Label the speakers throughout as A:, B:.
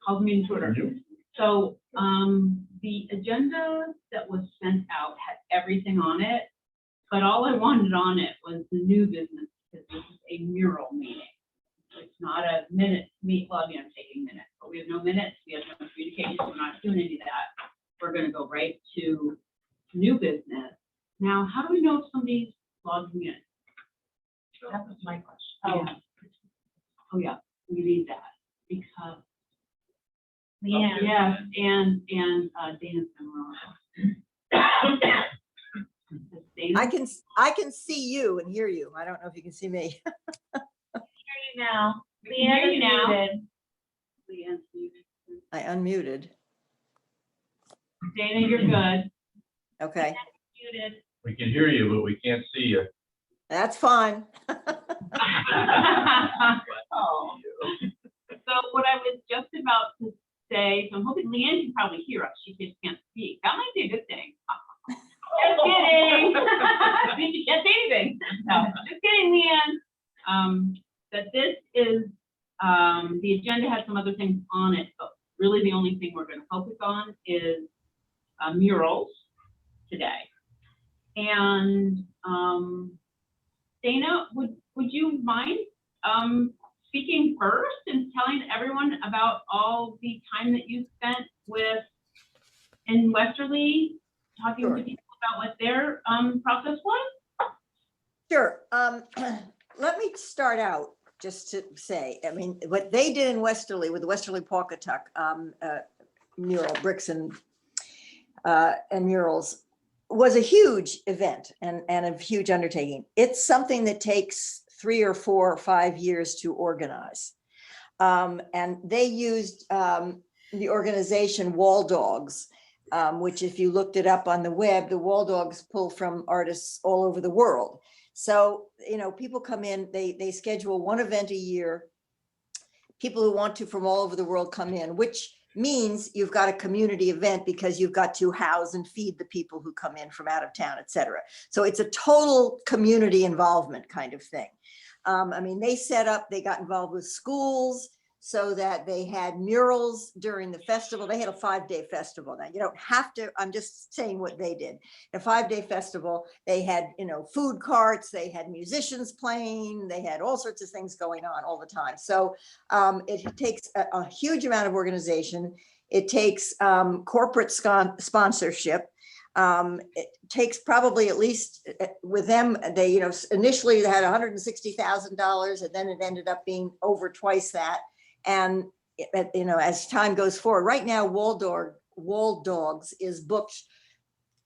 A: Called me to order. So the agenda that was sent out had everything on it, but all I wanted on it was the new business, because this is a mural meeting. So it's not a minute meet. Well, I mean, I'm taking minutes, but we have no minutes. We have no communication. We're not doing any of that. We're going to go right to new business. Now, how do we know if somebody's logging in?
B: That was my question.
A: Oh yeah, we need that because.
B: Leanne.
A: Yes, and Dana's been wrong.
C: I can see you and hear you. I don't know if you can see me.
B: Hear you now.
A: We can hear
B: Leanne
A: you
B: is
A: now.
B: muted.
A: Leanne's muted.
C: I unmuted.
A: Dana, you're good.
C: Okay,
B: Muted.
D: We can hear you, but we can't see you.
C: that's fine.
A: Oh. So what I was just about to say, so I'm hoping Leanne can probably hear us. She just can't speak. That might be a good thing. Just kidding. She can't say anything. No, just kidding, Leanne. That this is, the agenda has some other things on it, but really the only thing we're going to focus on is murals today. And Dana, would you mind speaking first and telling everyone about all the time that you spent in Westerly, talking
C: Sure.
A: to people about what their process was?
C: Sure. Let me start out just to say, I mean, what they did in Westerly with the Westerly Pawcatuck mural, bricks and murals, was a huge event and a huge undertaking. It's something that takes 3 or 4 or 5 years to organize. And they used the organization Wall Dogs, which if you looked it up on the web, the Wall Dogs pull from artists all over the world. So, you know, people come in, they schedule one event a year. People who want to from all over the world come in, which means you've got a community event because you've got to house and feed the people who come in from out of town, et cetera. So it's a total community involvement kind of thing. I mean, they got involved with schools so that they had murals during the festival. They had a 5-day festival. Now you don't have to, I'm just saying what they did. A 5-day festival, they had, you know, food carts, they had musicians playing, they had all sorts of things going on all the time. So it takes a huge amount of organization. It takes corporate sponsorship. It takes probably at least with them, they, you know, initially they had $160,000 and then it ended up being over twice that. And, you know, as time goes forward, right now, Wall Dogs is booked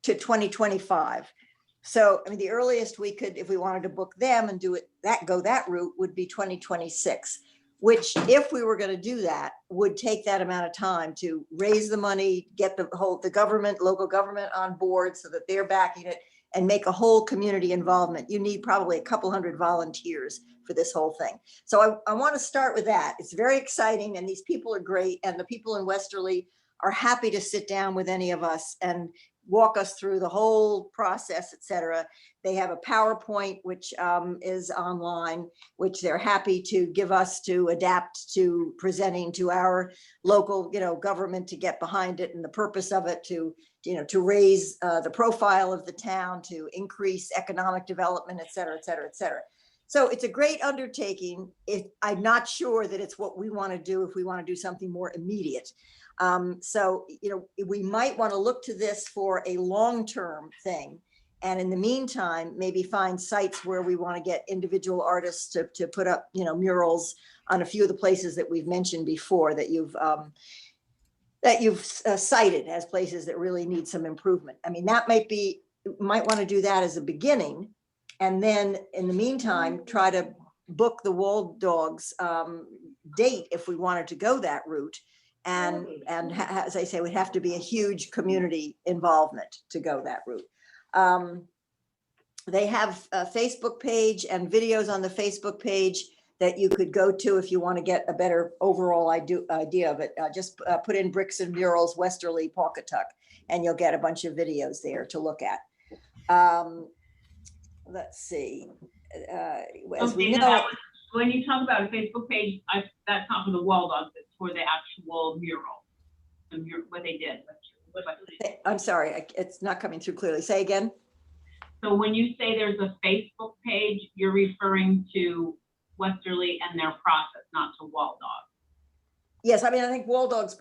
C: to 2025. So, I mean, the earliest we could, if we wanted to book them and do it, go that route would be 2026, which if we were going to do that would take that amount of time to raise the money, get the government, local government on board so that they're backing it and make a whole community involvement. You need probably a couple hundred volunteers for this whole thing. So I want to start with that. It's very exciting and these people are great. And the people in Westerly are happy to sit down with any of us and walk us through the whole process, et cetera. They have a PowerPoint, which is online, which they're happy to give us to adapt to presenting to our local, you know, government to get behind it and the purpose of it to, you know, to raise the profile of the town, to increase economic development, et cetera, et cetera, et cetera. So it's a great undertaking. I'm not sure that it's what we want to do if we want to do something more immediate. So, you know, we might want to look to this for a long-term thing. And in the meantime, maybe find sites where we want to get individual artists to put up, you know, murals on a few of the places that we've mentioned before that you've cited as places that really need some improvement. I mean, that might want to do that as a beginning. And then in the meantime, try to book the Wall Dogs date if we wanted to go that route. And as I say, would have to be a huge community involvement to go that route. They have a Facebook page and videos on the Facebook page that you could go to if you want to get a better overall idea of it. Just put in bricks and murals, Westerly, Pawcatuck, and you'll get a bunch of videos there to look at. Let's see. As we know,
A: when you talk about a Facebook page, that's not for the Wall Dogs, it's for the actual mural, what they did.
C: I'm sorry, it's not coming through clearly. Say again.
A: So when you say there's a Facebook page, you're referring to Westerly and their process, not to Wall Dog.
C: Yes, I mean, I think Wall Dogs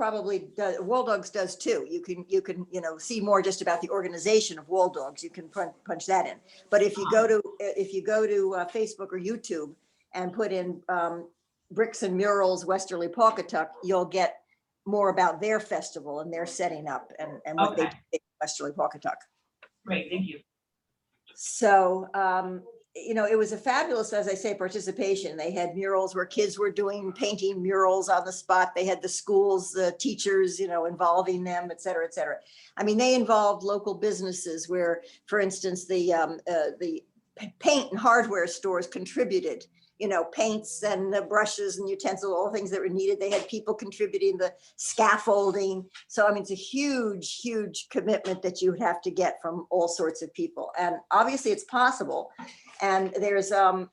C: does too. You can, see more just about the organization of Wall Dogs. You can punch that in. But if you go to Facebook or YouTube and put in Bricks and Murals Westerly Pawcatuck, you'll get more about their festival and their setting up and what they
A: Okay.
C: did in Westerly Pawcatuck.
A: Great, thank you.
C: So, it was a fabulous, as I say, participation. They had murals where kids were painting murals on the spot. They had the schools, the teachers, involving them, et cetera, et cetera. I mean, they involved local businesses where, for instance, the paint and hardware stores contributed, paints and the brushes and utensils, all things that were needed. They had people contributing the scaffolding. So, I mean, it's a huge, huge commitment that you would have to get from all sorts of people. And obviously it's possible. And there's a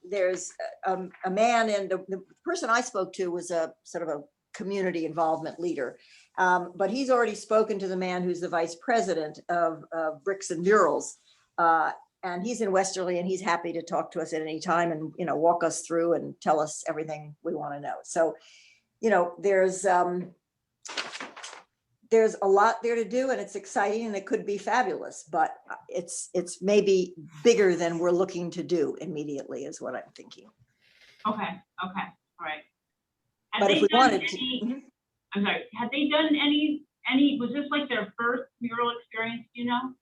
C: man, and the person I spoke to was a sort of a community involvement leader. But he's already spoken to the man who's the vice president of Bricks and Murals. And he's in Westerly, and he's happy to talk to us at any time and, walk us through and tell us everything we want to know. So, there's a lot there to do, and it's exciting, and it could be fabulous, but it's maybe bigger than we're looking to do immediately is what I'm thinking.
A: Okay, all right. Have
C: But if
A: they
C: we
A: done
C: wanted to,
A: any- I'm sorry, had they done any, was this like their first mural experience, do you know?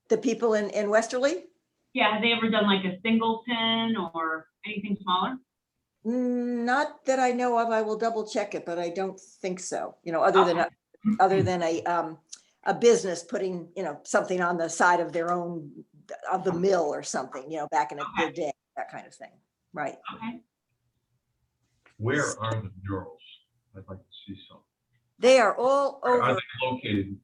C: the people in Westerly?
A: Yeah, have they ever done like a singleton or anything smaller?
C: Not that I know of. I will double check it, but I don't think so. Other than a business putting, something on the side of their own, of the mill or something, back in the day, that kind of thing. Right.
A: Okay.
D: Where are the murals? I'd like to see some.
C: They are all
D: Where are
C: over.
D: they located?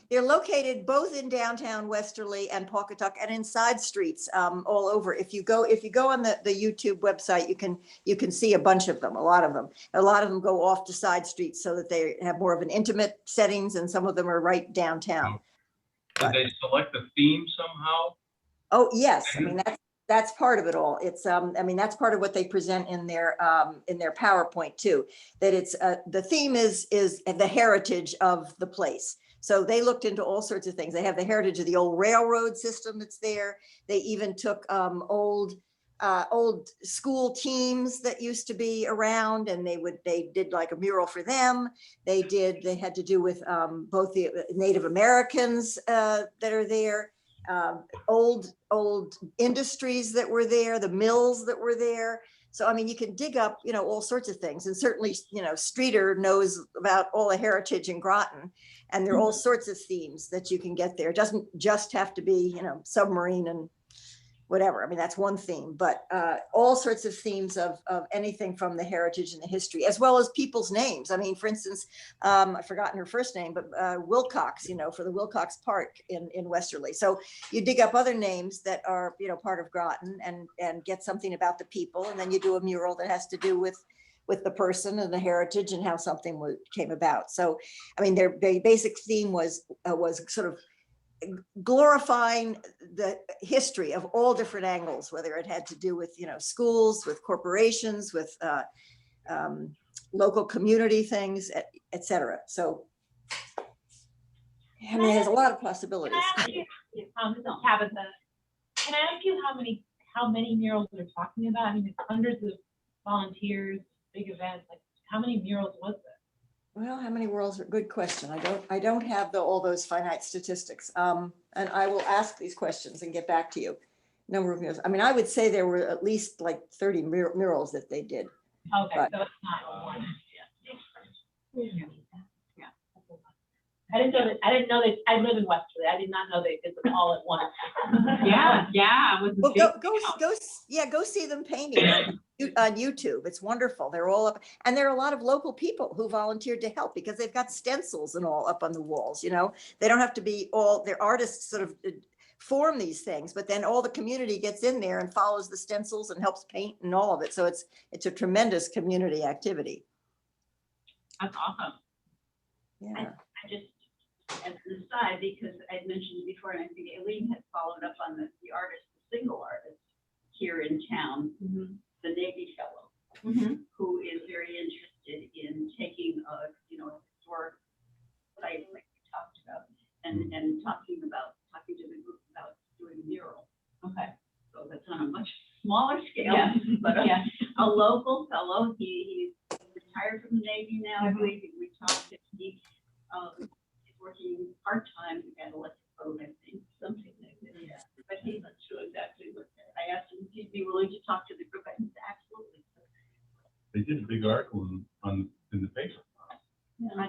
C: They're located both in downtown Westerly and Pawcatuck and in side streets all over. If you go on the YouTube website, you can see a bunch of them, a lot of them. A lot of them go off to side streets so that they have more of an intimate settings, and some of them are right downtown.
D: Did they select a theme somehow?
C: Oh, yes. I mean, that's part of it all. It's, that's part of what they present in their PowerPoint too, that it's, the theme is the heritage of the place. So they looked into all sorts of things. They have the heritage of the old railroad system that's there. They even took old school teams that used to be around, and they did like a mural for them. They had to do with both the Native Americans that are there. Old industries that were there, the mills that were there. So, I mean, you can dig up, all sorts of things. And certainly, Streeter knows about all the heritage in Groton, and there are all sorts of themes that you can get there. It doesn't just have to be, submarine and whatever. I mean, that's one theme, but all sorts of themes of anything from the heritage and the history, as well as people's names. I mean, for instance, I've forgotten her first name, but Wilcox, for the Wilcox Park in Westerly. So you dig up other names that are, part of Groton and get something about the people. And then you do a mural that has to do with the person and the heritage and how something came about. So, I mean, their basic theme was sort of glorifying the history of all different angles, whether it had to do with, schools, with corporations, with local community things, et cetera. So, I mean, there's a lot of possibilities.
B: This is Tabitha. Can I ask you how many murals they're talking about? I mean, it's hundreds of volunteers, big events. Like, how many murals was there?
C: Well, how many worlds? Good question. I don't have all those finite statistics. And I will ask these questions and get back to you. Number of murals. I mean, I would say there were at least like 30 murals that they did.
B: Okay,
C: But-
B: so it's not one.
A: Yeah.
B: I didn't know that. I live in Westerly. I did not know they did them all at once.
A: Yeah, it was a
C: Well,
A: big
C: go see them painting on YouTube. It's wonderful. They're all up, and there are a lot of local people who volunteered to help because they've got stencils and all up on the walls. They don't have to be all. Their artists sort of form these things, but then all the community gets in there and follows the stencils and helps paint and all of it. So it's a tremendous community activity.
A: That's awesome.
C: Yeah.
E: I just, as an aside, because I'd mentioned before, and I think Aileen had followed up on the artist, the single artist here in town, the Navy fellow, who is very interested in taking a, historic site like we talked about, and talking to the group about doing a mural.
A: Okay.
E: So that's on a much smaller scale,
A: Yeah.
E: but
A: Yeah.
E: a local fellow. He's retired from the Navy now, I believe. We talked, he's working part-time at electric boat, I think, something like that. Yeah. But he's not sure exactly what. I asked him if he'd be willing to talk to the group, and he said, absolutely.
D: They did a big article in the paper.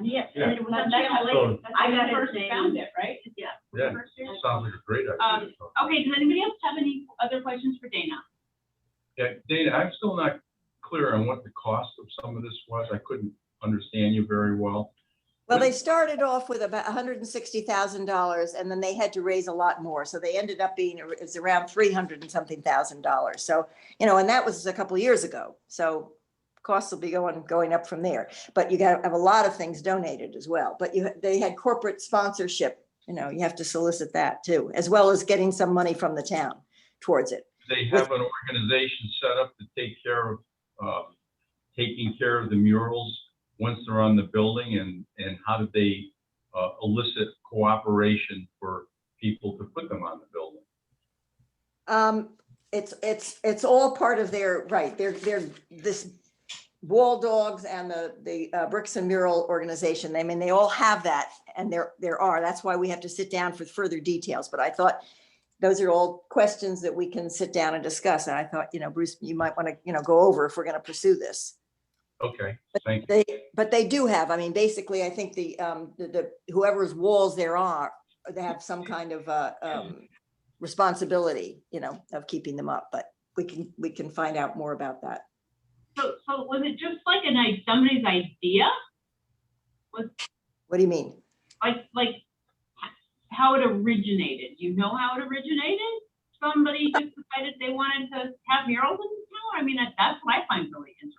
E: Yes,
D: Yeah.
E: and it was
A: That's
E: actually,
D: So-
A: That's
E: I
A: when
E: got
A: you
E: his
A: first
E: name.
A: found it, right?
E: yeah.
D: Yeah,
A: First year?
D: sounds like a great idea.
A: Okay, does anybody else have any other questions for Dana?
D: Yeah, Dana, I'm still not clear on what the cost of some of this was. I couldn't understand you very well.
C: Well, they started off with about $160,000 and then they had to raise a lot more. So they ended up being, it's around 300 and something thousand dollars. So, and that was a couple of years ago. So costs will be going up from there. But you got to have a lot of things donated as well. But they had corporate sponsorship, you have to solicit that too, as well as getting some money from the town towards it.
D: They have an organization set up to take care of, taking care of the murals once they're on the building, and how did they elicit cooperation for people to put them on the building?
C: It's all part of their, right, they're this Wall Dogs and the Bricks and Mural organization. I mean, they all have that, and there are, that's why we have to sit down for further details. But I thought those are all questions that we can sit down and discuss. And I thought, Bruce, you might want to, go over if we're going to pursue this.
D: Okay, thank you.
C: But they do have, I mean, basically, I think the whoever's walls there are, they have some kind of responsibility, of keeping them up. But we can find out more about that.
A: So was it just like somebody's idea?
C: What do you mean?
A: Like how it originated? You know how it originated? Somebody just decided they wanted to have murals in town? I mean, that's what I find really interesting.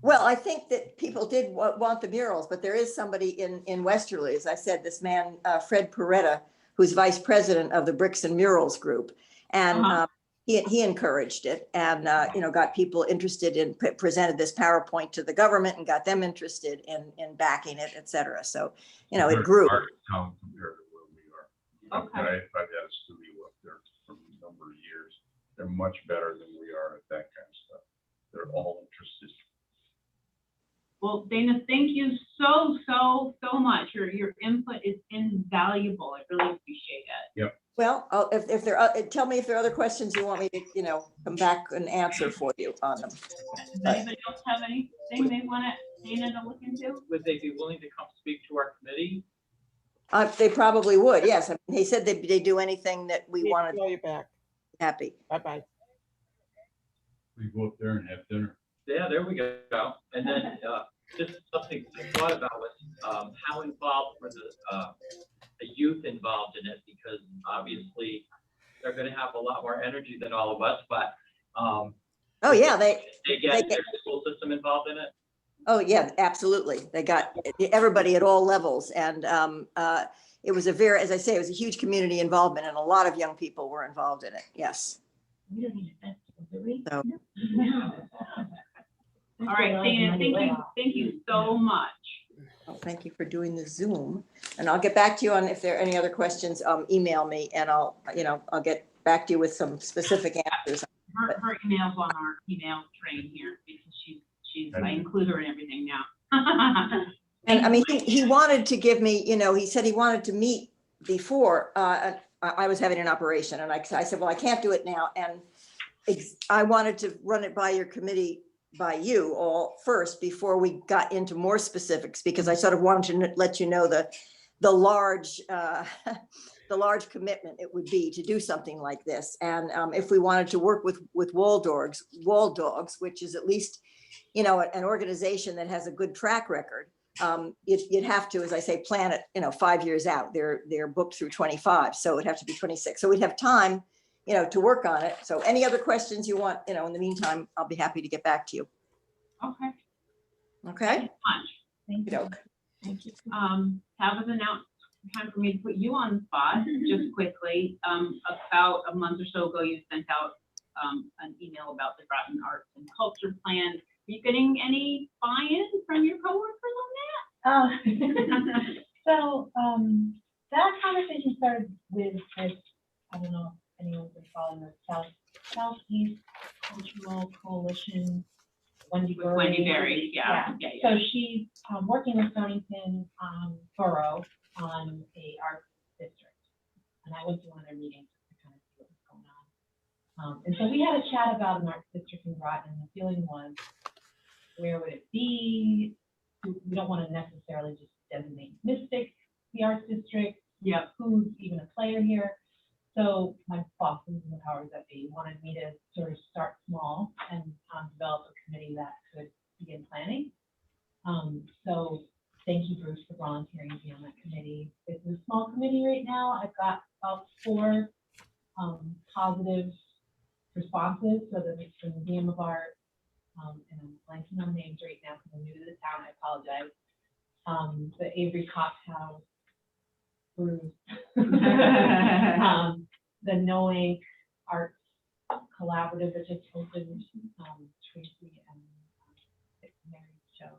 C: Well, I think that people did want the murals, but there is somebody in Westerly, as I said, this man, Fred Peretta, who's vice president of the Bricks and Murals group. And he encouraged it and, got people interested in, presented this PowerPoint to the government and got them interested in backing it, et cetera. So, it grew.
D: Our town compared to where we are.
A: Okay.
D: I've had a studio up there for a number of years. They're much better than we are at that kind of stuff. They're all interested.
A: Well, Dana, thank you so much. Your input is invaluable. I really appreciate it.
D: Yep.
C: Well, if there are, tell me if there are other questions you want me to, come back and answer for you on them.
A: Does anybody else have anything they want Dana to look into?
F: Would they be willing to come speak to our committee?
C: They probably would, yes. I mean, he said they do anything that we wanted.
G: Call you back.
C: Happy.
G: Bye-bye.
D: We go up there and have dinner.
F: Yeah, there we go. And then just something I thought about was how involved were the youth involved in it, because obviously they're going to have a lot more energy than all of us. But
C: Oh yeah,
F: they get their school system involved in it.
C: Oh yeah, absolutely. They got everybody at all levels, and it was as I say, it was a huge community involvement, and a lot of young people were involved in it. Yes.
E: We don't need a festival, do we?
C: So-
A: All right, Dana, thank you so much.
C: Well, thank you for doing the Zoom, and I'll get back to you on if there are any other questions. Email me, and I'll get back to you with some specific answers.
A: Her email's on our email train here because I include her in everything now.
C: And I mean, he wanted to give me, he said he wanted to meet before I was having an operation, and I said, well, I can't do it now, and I wanted to run it by your committee, by you all first before we got into more specifics, because I sort of wanted to let you know the large commitment it would be to do something like this. And if we wanted to work with Wall Dogs, which is at least, an organization that has a good track record, you'd have to, as I say, plan it, 5 years out. They're booked through 25, so it'd have to be 26. So we'd have time, to work on it. So any other questions you want, in the meantime, I'll be happy to get back to you.
A: Okay.
C: Okay.
A: Thank you so much.
B: Thank you.
C: Okey-doke.
B: Thank you.
A: Tabitha, now, time for me to put you on the spot, just quickly. About a month or so ago, you sent out an email about the Groton Arts and Culture Plan. Are you getting any buy-in from your coworkers on that?
B: So, that conversation started with this, I don't know if anyone's been following the Southeast Cultural Coalition, Wendy
A: With Wendy Berry,
B: Yeah.
A: yeah.
B: So she's working with Stonington Borough on a art district. And I went to one of their meetings to kind of see what was going on. And so we had a chat about an art district in Groton, and the feeling was, where would it be? We don't want to necessarily just designate Mystic, the arts district.
A: Yeah.
B: Who's even a player here? So my bosses and the powers that be wanted me to sort of start small and develop a committee that could begin planning. So thank you, Bruce, for volunteering to be on that committee. It's a small committee right now. I've got about 4 positive responses. So the Museum of Art, and I'm blanking on names right now because I'm new to the town, I apologize. The Avery Cox House, Bruce, the Knowing Arts Collaborative that just opened, Tracy and Mary's show.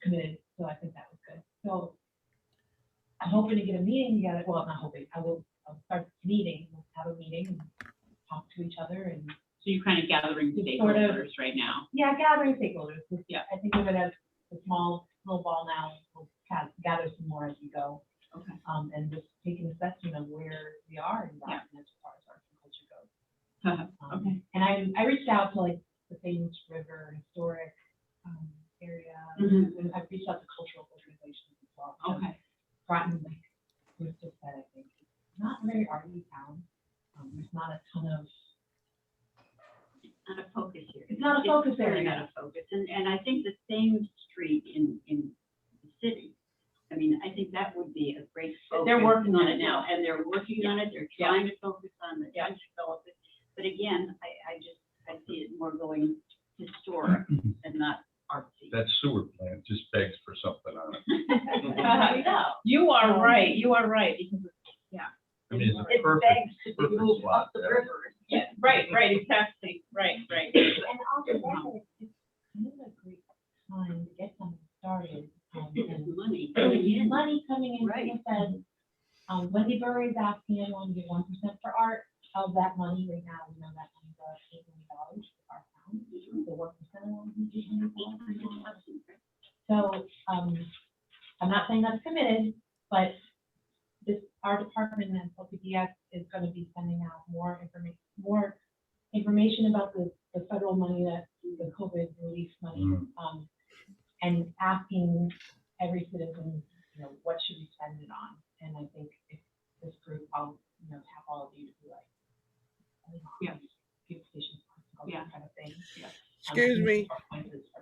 B: Committed, so I think that was good. So I'm hoping to get a meeting together. Well, not hoping, I'll start meeting, we'll have a meeting and talk to each other and.
A: So you're kind of gathering
B: It's sort of-
A: stakeholders right now.
B: Yeah, gathering stakeholders.
A: Yeah.
B: I think of it as a small ball now. We'll gather some more as we go.
A: Okay.
B: And just take an assessment of where we are in Groton as far as arts and culture goes.
A: Okay.
B: And I reached out to like the famous river historic area.
A: Mhm.
B: And I've reached out to cultural organizations as well.
A: Okay.
B: Groton, like Bruce just said, I think it's not a very arty town. There's not a ton of.
E: Not a focus here.
B: It's not a focus
E: Really
B: area.
E: not a focus, and I think the same street in the city, I mean, I think that would be a great focus.
A: They're working on it now.
E: And they're working on it, they're trying to focus on it, trying to develop it. But again, I see it more going historic and not artsy.
D: That sewer plant just begs for something on it.
A: You are right, because,
D: I mean, it's a
E: It
D: perfect,
E: begs to be
D: perfect
E: moved
D: spot
E: up the
D: there.
E: river.
A: yeah, right, exactly, right.
B: And also that it's kind of a great time to get something started.
E: It's
B: And
E: money.
B: there's money coming in,
E: Right.
B: like I said, Wendy Burry is asking everyone to give 1% for art. Of that money right now, we know that money goes $8 million for our town. So 1% of $1 million. So, I'm not saying that's committed, but our department and LPDS is going to be sending out more information about the federal money, that the COVID relief money,
D: Mhm.
B: and asking every citizen, what should we spend it on? And I think if this group, I'll, tap all of you to be like,
A: Yeah.
B: beautification,
A: Yeah.
B: kind of thing.
A: Yeah.
G: Excuse me.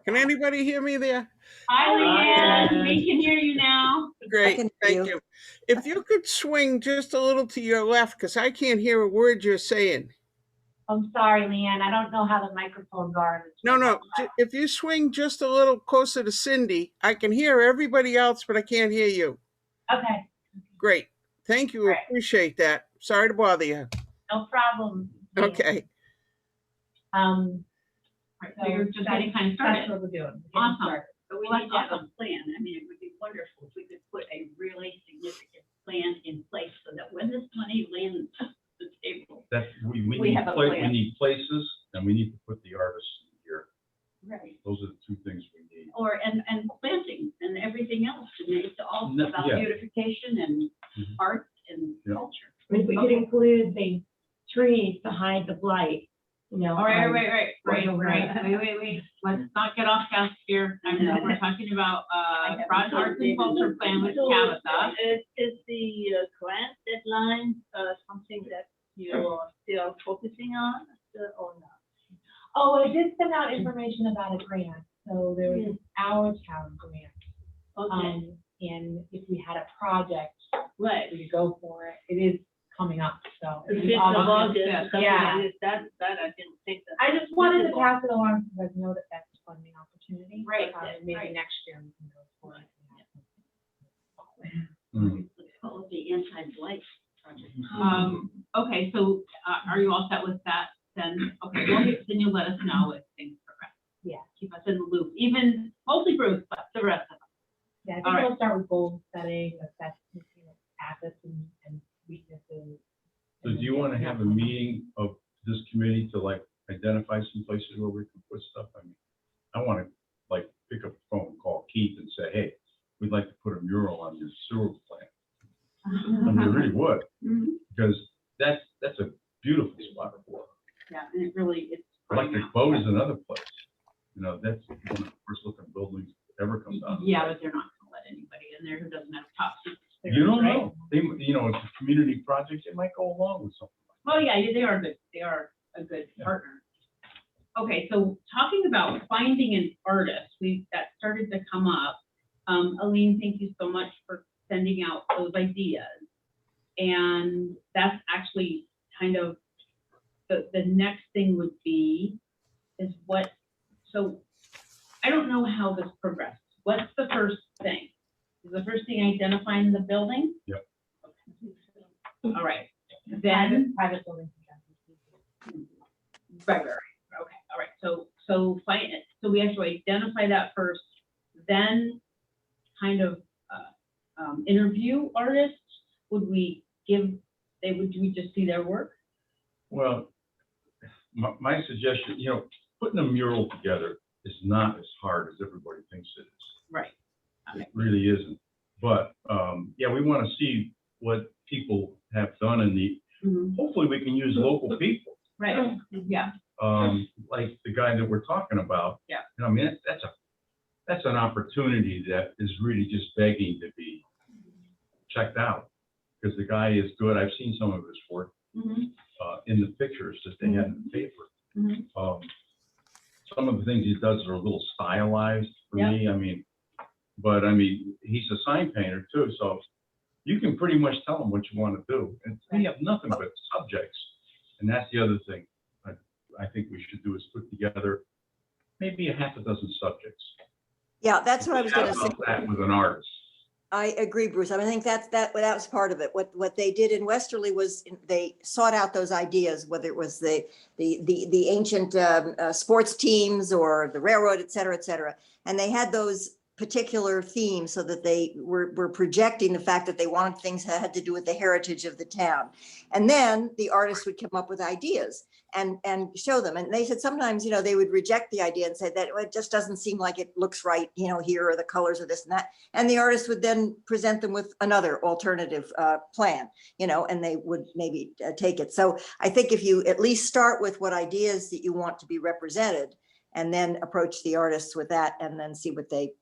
G: Can anybody hear me there?
A: Hi, Leanne, we can hear you now.
G: Great,
C: can hear
G: thank
C: you.
G: you. If you could swing just a little to your left, because I can't hear a word you're saying.
B: I'm sorry, Leanne, I don't know how the microphones are.
G: No, if you swing just a little closer to Cindy, I can hear everybody else, but I can't hear you.
B: Okay,
G: Great, thank you,
B: Right.
G: appreciate that. Sorry to bother you.
B: no problem. Leanne.
G: Okay,
A: Right, so you're just getting kind of
B: That's
A: started.
B: what we're doing. We're getting
A: Awesome.
B: started.
E: But we
A: Well,
E: need to have
A: that's
E: a plan. I mean, it would be wonderful if we could put a really significant plan in place so that when this money lands at the table.
D: That, we
E: We
D: need
E: have a
D: we
E: plan.
D: need places, and we need to put the artists here.
E: Right.
D: Those are the 2 things we need.
E: And planting and everything else. And it's all
D: No,
E: about
D: yeah.
E: beautification and
D: Mhm.
E: art and
D: Yeah.
E: culture.
H: If we could include the trees to hide the blight,
A: All right, wait. Let's not get off task here. We're talking about, Groton Arts and Culture Plan with Tabitha.
H: Is the grant deadline something that you are still focusing on or not?
B: Oh, I did send out information about a grant, so there was our town grant.
H: Okay,
B: And if we had a project,
H: right.
B: we could go for it. It is coming up, so.
H: The
B: it's
H: 5th of
B: August.
H: August, something
B: Yeah.
H: like this, that I didn't think that.
B: I just wanted to pass it along because I know that that's funding opportunity.
A: Right,
B: And maybe
A: right.
B: next year we can go for it.
D: Mm.
E: Let's call it the anti-blight project.
A: Okay, so are you all set with that then? Okay, then you'll let us know if things progress.
B: Yeah.
A: Keep us in the loop, even mostly Bruce, but the rest of us.
B: Yeah, I
A: All
B: think
A: right.
B: we'll start with goal setting, assess, assets and weaknesses.
D: So do you want to have a meeting of this committee to like identify some places where we can put stuff? I mean, I want to like pick up the phone, call Keith and say, hey, we'd like to put a mural on your sewer plant. I mean, I really would,
A: Mhm.
D: because that's a beautiful spot for it.
A: Yeah, and it really, it's.
D: Electric boat is another place. You know, that's one of the first looking buildings that ever comes out.
A: Yeah, but they're not gonna let anybody in there who doesn't have top secret
D: You don't
A: clearance, right?
D: know. They, you know, it's a community project, it might go along with something.
A: Well, yeah, they are good, they are a good
D: Yeah.
A: partner. Okay, so talking about finding an artist, that started to come up. Aline, thank you so much for sending out those ideas. And that's actually kind of, the next thing would be, is what, so I don't know how this progressed. What's the first thing? Is the first thing identifying the building?
D: Yep.
A: Okay. All right, then.
B: Private buildings.
A: Right. Okay, all right, so find it, so we have to identify that first, then kind of, interview artists, would we just see their work?
D: Well, my suggestion, you know, putting a mural together is not as hard as everybody thinks it is.
A: Right.
D: It really isn't. But, yeah, we want to see what people have done in the,
A: Mhm.
D: hopefully we can use local people.
A: Right, yeah,
D: Like the guy that we're talking about.
A: Yeah.
D: You know, I mean, that's an opportunity that is really just begging to be checked out. Because the guy is good. I've seen some of his work
A: Mhm.
D: In the pictures that they had in the paper.
A: Mhm.
D: Some of the things he does are a little stylized for
A: Yeah.
D: me. I mean, but I mean, he's a sign painter too, so you can pretty much tell him what you want to do. And we have nothing but subjects. And that's the other thing I think we should do is put together maybe a half a dozen subjects.
C: Yeah, that's what I was gonna say.
D: About that with an artist.
C: I agree, Bruce. I mean, I think that was part of it. What they did in Westerly was they sought out those ideas, whether it was the ancient sports teams or the railroad, et cetera, and they had those particular themes so that they were projecting the fact that they wanted things that had to do with the heritage of the town. And then the artist would come up with ideas and show them. And they said sometimes, you know, they would reject the idea and say that it just doesn't seem like it looks right, you know, here are the colors of this and that. And the artist would then present them with another alternative plan, you know, and they would maybe take it. So I think if you at least start with what ideas that you want to be represented and then approach the artists with that and then see what they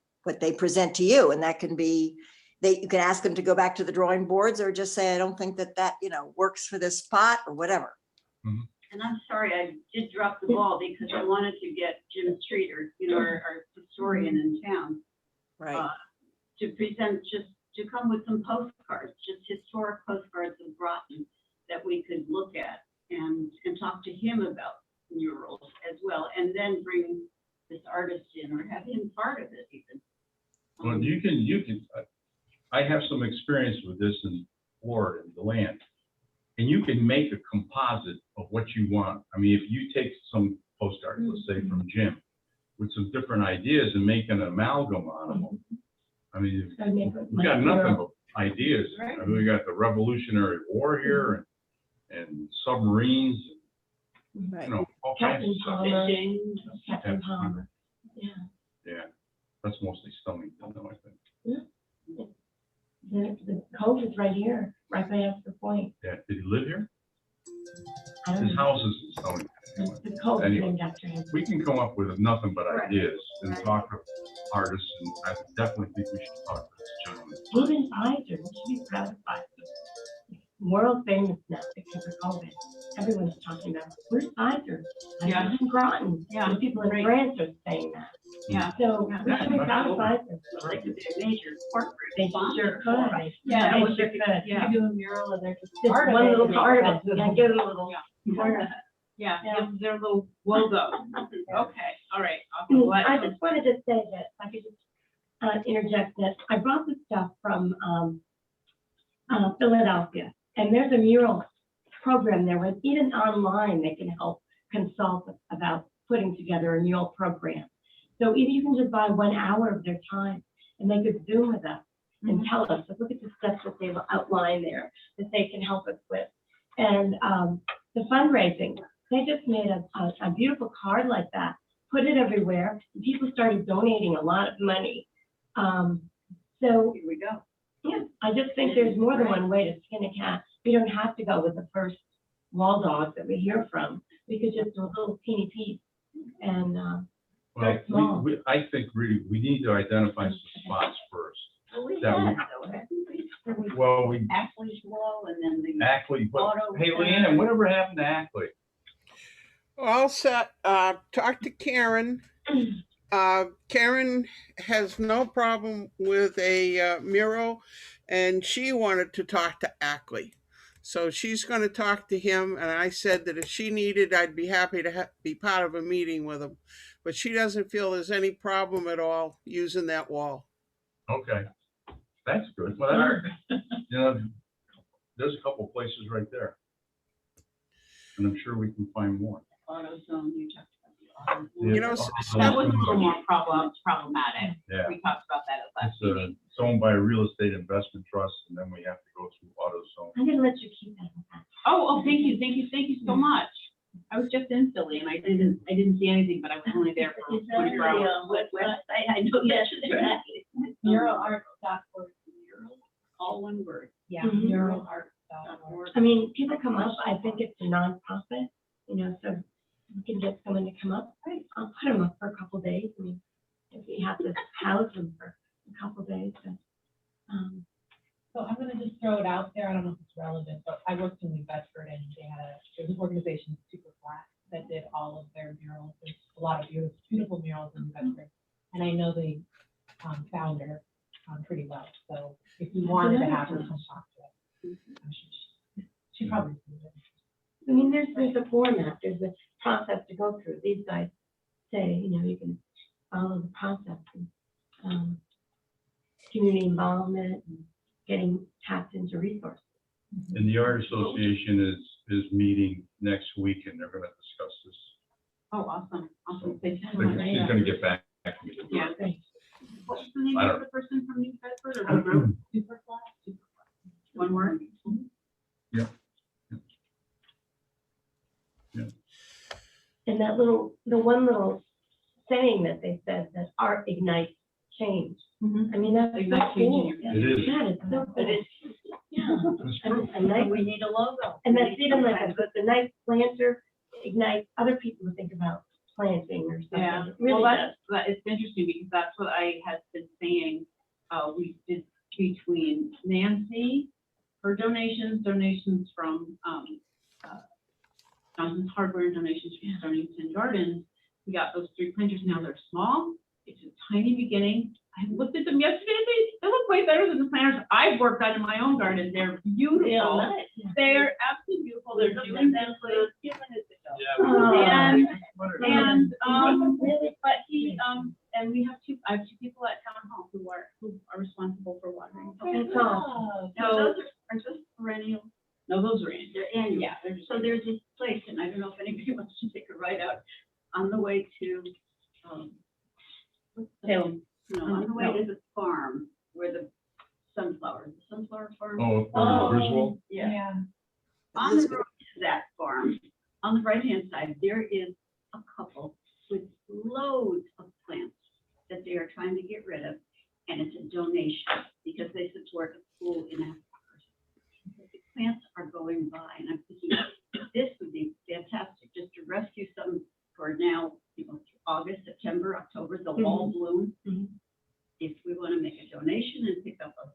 C: present to you. And that can be, you can ask them to go back to the drawing boards or just say, I don't think that, you know, works for this spot or whatever.
D: Mm-hmm.
E: And I'm sorry, I did drop the ball because I wanted to get Jim Streeter, you know, our historian in town,
C: Right.
E: to present, just to come with some postcards, just historic postcards of Groton that we could look at and talk to him about murals as well, and then bring this artist in or have him part of it even.
D: Well, you can, I have some experience with this in Florida, in the land. And you can make a composite of what you want. I mean, if you take some postcards, let's say from Jim, with some different ideas and make an amalgam on them. I mean, we got nothing but ideas. I mean, we got the Revolutionary War here and submarines,
C: Right.
D: you know, all kinds of stuff.
E: Fishing.
D: Captain
H: Palmer.
D: Yeah, that's mostly Stonington, though, I think.
H: The cove is right here, right by Astor Point.
D: Yeah, did he live here?
H: I don't
D: His
H: know.
D: house is in Stonington. Anyway.
H: The cove is
D: Anyway.
H: named after him.
D: We can come up with nothing but
E: Right.
D: ideas and talk to artists, and I definitely think we should talk to this gentleman.
H: Even Pfizer, we should be proud of Pfizer. World famous now because of COVID. Everyone's talking about, where's Pfizer?
A: Yeah.
H: I'm in Groton.
A: Yeah,
H: And people in
A: right.
H: France are saying that.
A: Yeah.
H: So we should be proud of Pfizer.
E: So they could be a major corporate
H: They
E: sponsor
H: sure
E: for
H: could.
E: us.
A: Yeah,
H: They
A: it was
H: sure
A: just-
H: could.
A: yeah.
B: You do a mural and there's
H: Just
B: part of
H: one
B: it
H: little
B: and
H: part of
B: make
H: it, and get a little
A: Yeah.
H: corner.
A: Yeah,
H: Yeah.
A: give their little logo. Okay. All right, awesome. Well,
H: I just wanted to say that, if I could just interject this. I brought this stuff from Philadelphia, and there's a mural program there where even online they can help consult about putting together a mural program. So even you can just buy 1 hour of their time, and they could Zoom with us and tell us, like, look at the steps that they've outlined there that they can help us with. And the fundraising, they just made a beautiful card like that, put it everywhere, and people started donating a lot of money. So
E: Here we go.
H: yeah, I just think there's more than one way to skin a cat. We don't have to go with the first wall dog that we hear from. We could just do a little teeny piece and
D: Well,
H: small.
D: I think really, we need to identify some spots first.
E: Well, we
D: That
E: had,
D: we-
E: though, haven't we?
D: Well, we,
E: Ackley's Wall and then the.
D: Ackley, but,
E: Auto
D: hey,
E: center.
D: Leanne, whatever happened to Ackley?
G: All set. Talk to Karen. Karen has no problem with a mural, and she wanted to talk to Ackley. So she's going to talk to him, and I said that if she needed, I'd be happy to be part of a meeting with him. But she doesn't feel there's any problem at all using that wall.
D: Okay, that's good. Well, that, you know, there's a couple places right there. And I'm sure we can find more.
E: AutoZone, you talked about the AutoZone.
G: You know,
A: That was a little more problematic.
D: Yeah,
A: We talked about that at last
D: it's
A: meeting.
D: it's owned by a real estate investment trust, and then we have to go through AutoZone.
H: I'm gonna let you keep that.
A: Oh, thank you so much. I was just in Philly and I didn't see anything, but I was only there for
E: Is that
A: 24 hours.
E: what website? I know that's right.
B: Muralart.org.
E: All one word.
B: Yeah,
H: Mhm.
B: muralart.org.
H: I mean, people come up, I think it's a nonprofit, you know, so we can get someone to come up. I'll put them up for a couple days. I mean, if we have to house them for a couple days, but,
B: So I'm gonna just throw it out there, I don't know if it's relevant, but I worked in New Bedford and there's an organization, Super Flat, that did all of their murals. There's a lot of beautiful murals in New Bedford. And I know the founder pretty well, so if you wanted to have her come talk to us, she probably would.
H: I mean, there's a format, there's a process to go through. These guys say, you know, you can follow the process and, community involvement and getting tapped into resources.
D: And the Art Association is meeting next week, and they're gonna discuss this.
A: Oh, awesome. Thank you so
D: She's
A: much.
D: gonna get back to me.
A: Yeah.
H: Great.
A: What's the name
D: I
A: of
D: don't-
A: the person from New Bedford or the group? Super Flat? One word?
H: And that the one little saying that they said, that art ignites change.
A: Mhm.
H: I mean, that's so
A: Ignite change in
H: cool.
A: your-
D: It is.
H: That is so cool.
E: But it's,
H: Yeah.
D: It's true.
H: A nice,
E: we need a logo.
H: and that's even like a nice planter ignites other people to think about planting or something.
A: Yeah,
H: It really
A: well,
H: does.
A: it's interesting because that's what I had been saying, we did between Nancy, her donations from, Johnson's Hardware, donations from Stonington Gardens. We got those 3 planters, now they're small, it's a tiny beginning. I looked at them yesterday, they look way better than the planters I've worked on in my own garden, they're beautiful.
E: nice.
A: They're absolutely beautiful, they're doing
E: That
A: beautifully.
E: for 2 minutes ago.
A: And,
H: Oh, really?
A: but and we have I have 2 people at town hall who are responsible for watering.
H: That's awesome.
B: Oh,
E: Now,
A: So,
E: those are just perennial,
A: no, those are in.
E: they're annual.
A: Yeah, they're just.
E: So there's this place, and I don't know if anybody wants to take a ride out on the way to,
A: Salem.
E: no, on the way to the farm where the sunflower farm.
D: Oh, Griswold?
E: Yeah.
B: yeah.
E: On the road to that farm, on the right-hand side, there is a couple with loads of plants that they are trying to get rid of, and it's a donation because they support a school in Africa. The plants are going by, and I'm thinking, this would be fantastic, just to rescue some for now, August, September, October, they'll all bloom.
H: Mhm.
E: If we want to make a donation and pick up a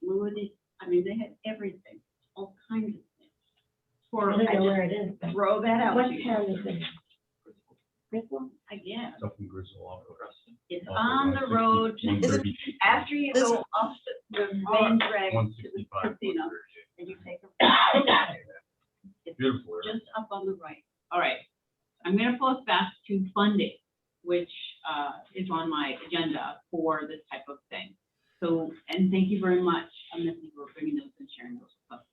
E: slew of these, I mean, they had everything, all kinds of things.
H: I don't know where it is, but
E: Throw that out.
H: what
E: to you.
H: town is it? Griswold?
E: I guess.
D: It's up in Griswold.
E: It's on the road, after you
C: Is
E: go
C: it-
E: off the main drag to the
D: 165.
E: casino, and you take a. It's
D: Beautiful.
E: just up on the right.
A: All right, I'm gonna pull us back to funding. on my agenda for this type of thing. So, and thank you very much, Missy, for bringing those and sharing those with us.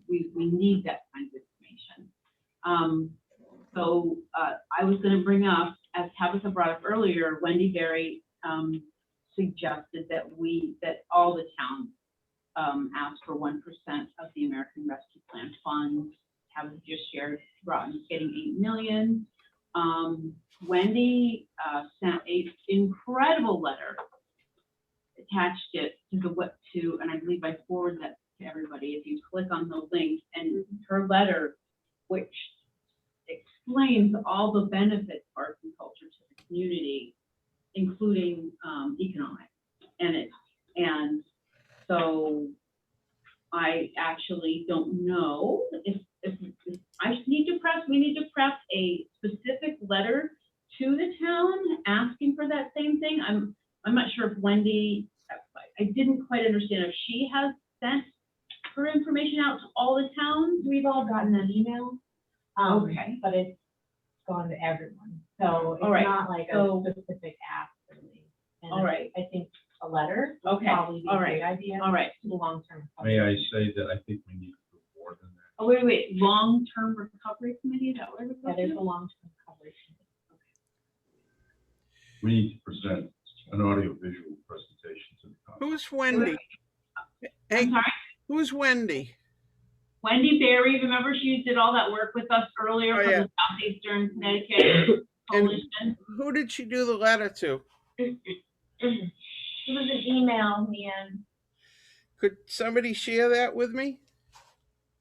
A: We need that kind of information. So I was going to bring up, as Tabitha brought up earlier, Wendy Berry suggested that all the towns ask for 1% of the American Rescue Plan funds. Tabitha just shared Groton's getting $8 million. Wendy sent a incredible letter, attached it to and I believe I forwarded that to everybody. If you click on the link, and her letter, which explains all the benefits of arts and culture to the community, including economic. And so I actually don't know if we need to prep a specific letter to the town asking for that same thing. I'm not sure if Wendy, I didn't quite understand if she has sent her information out to all the towns.
B: We've all gotten an email.
A: Okay.
B: But it's gone to everyone, so it's
A: All right.
B: not like
A: So-
B: a specific ask really. And
A: All right.
B: I think a letter would
A: Okay.
B: probably be
A: All
B: a
A: right.
B: great idea.
A: All right.
B: To the long-term.
D: May I
B: recovery.
D: say that I think we need to do more than that?
A: Oh, wait, long-term recovery committee, is that what we're
B: Yeah,
A: supposed
B: there's
A: to
B: a long-term recovery.
D: We need to present an audio-visual presentation to the council.
G: Who's Wendy?
A: I'm
G: Hey,
A: sorry,
G: who's Wendy?
A: Wendy Berry, remember she did all that work with us earlier
G: Oh,
A: from
G: yeah.
A: the Southeastern Connecticut
G: And-
A: Coalition?
G: Who did she do the letter to?
H: It was an email, Leanne.
G: Could somebody share that with me?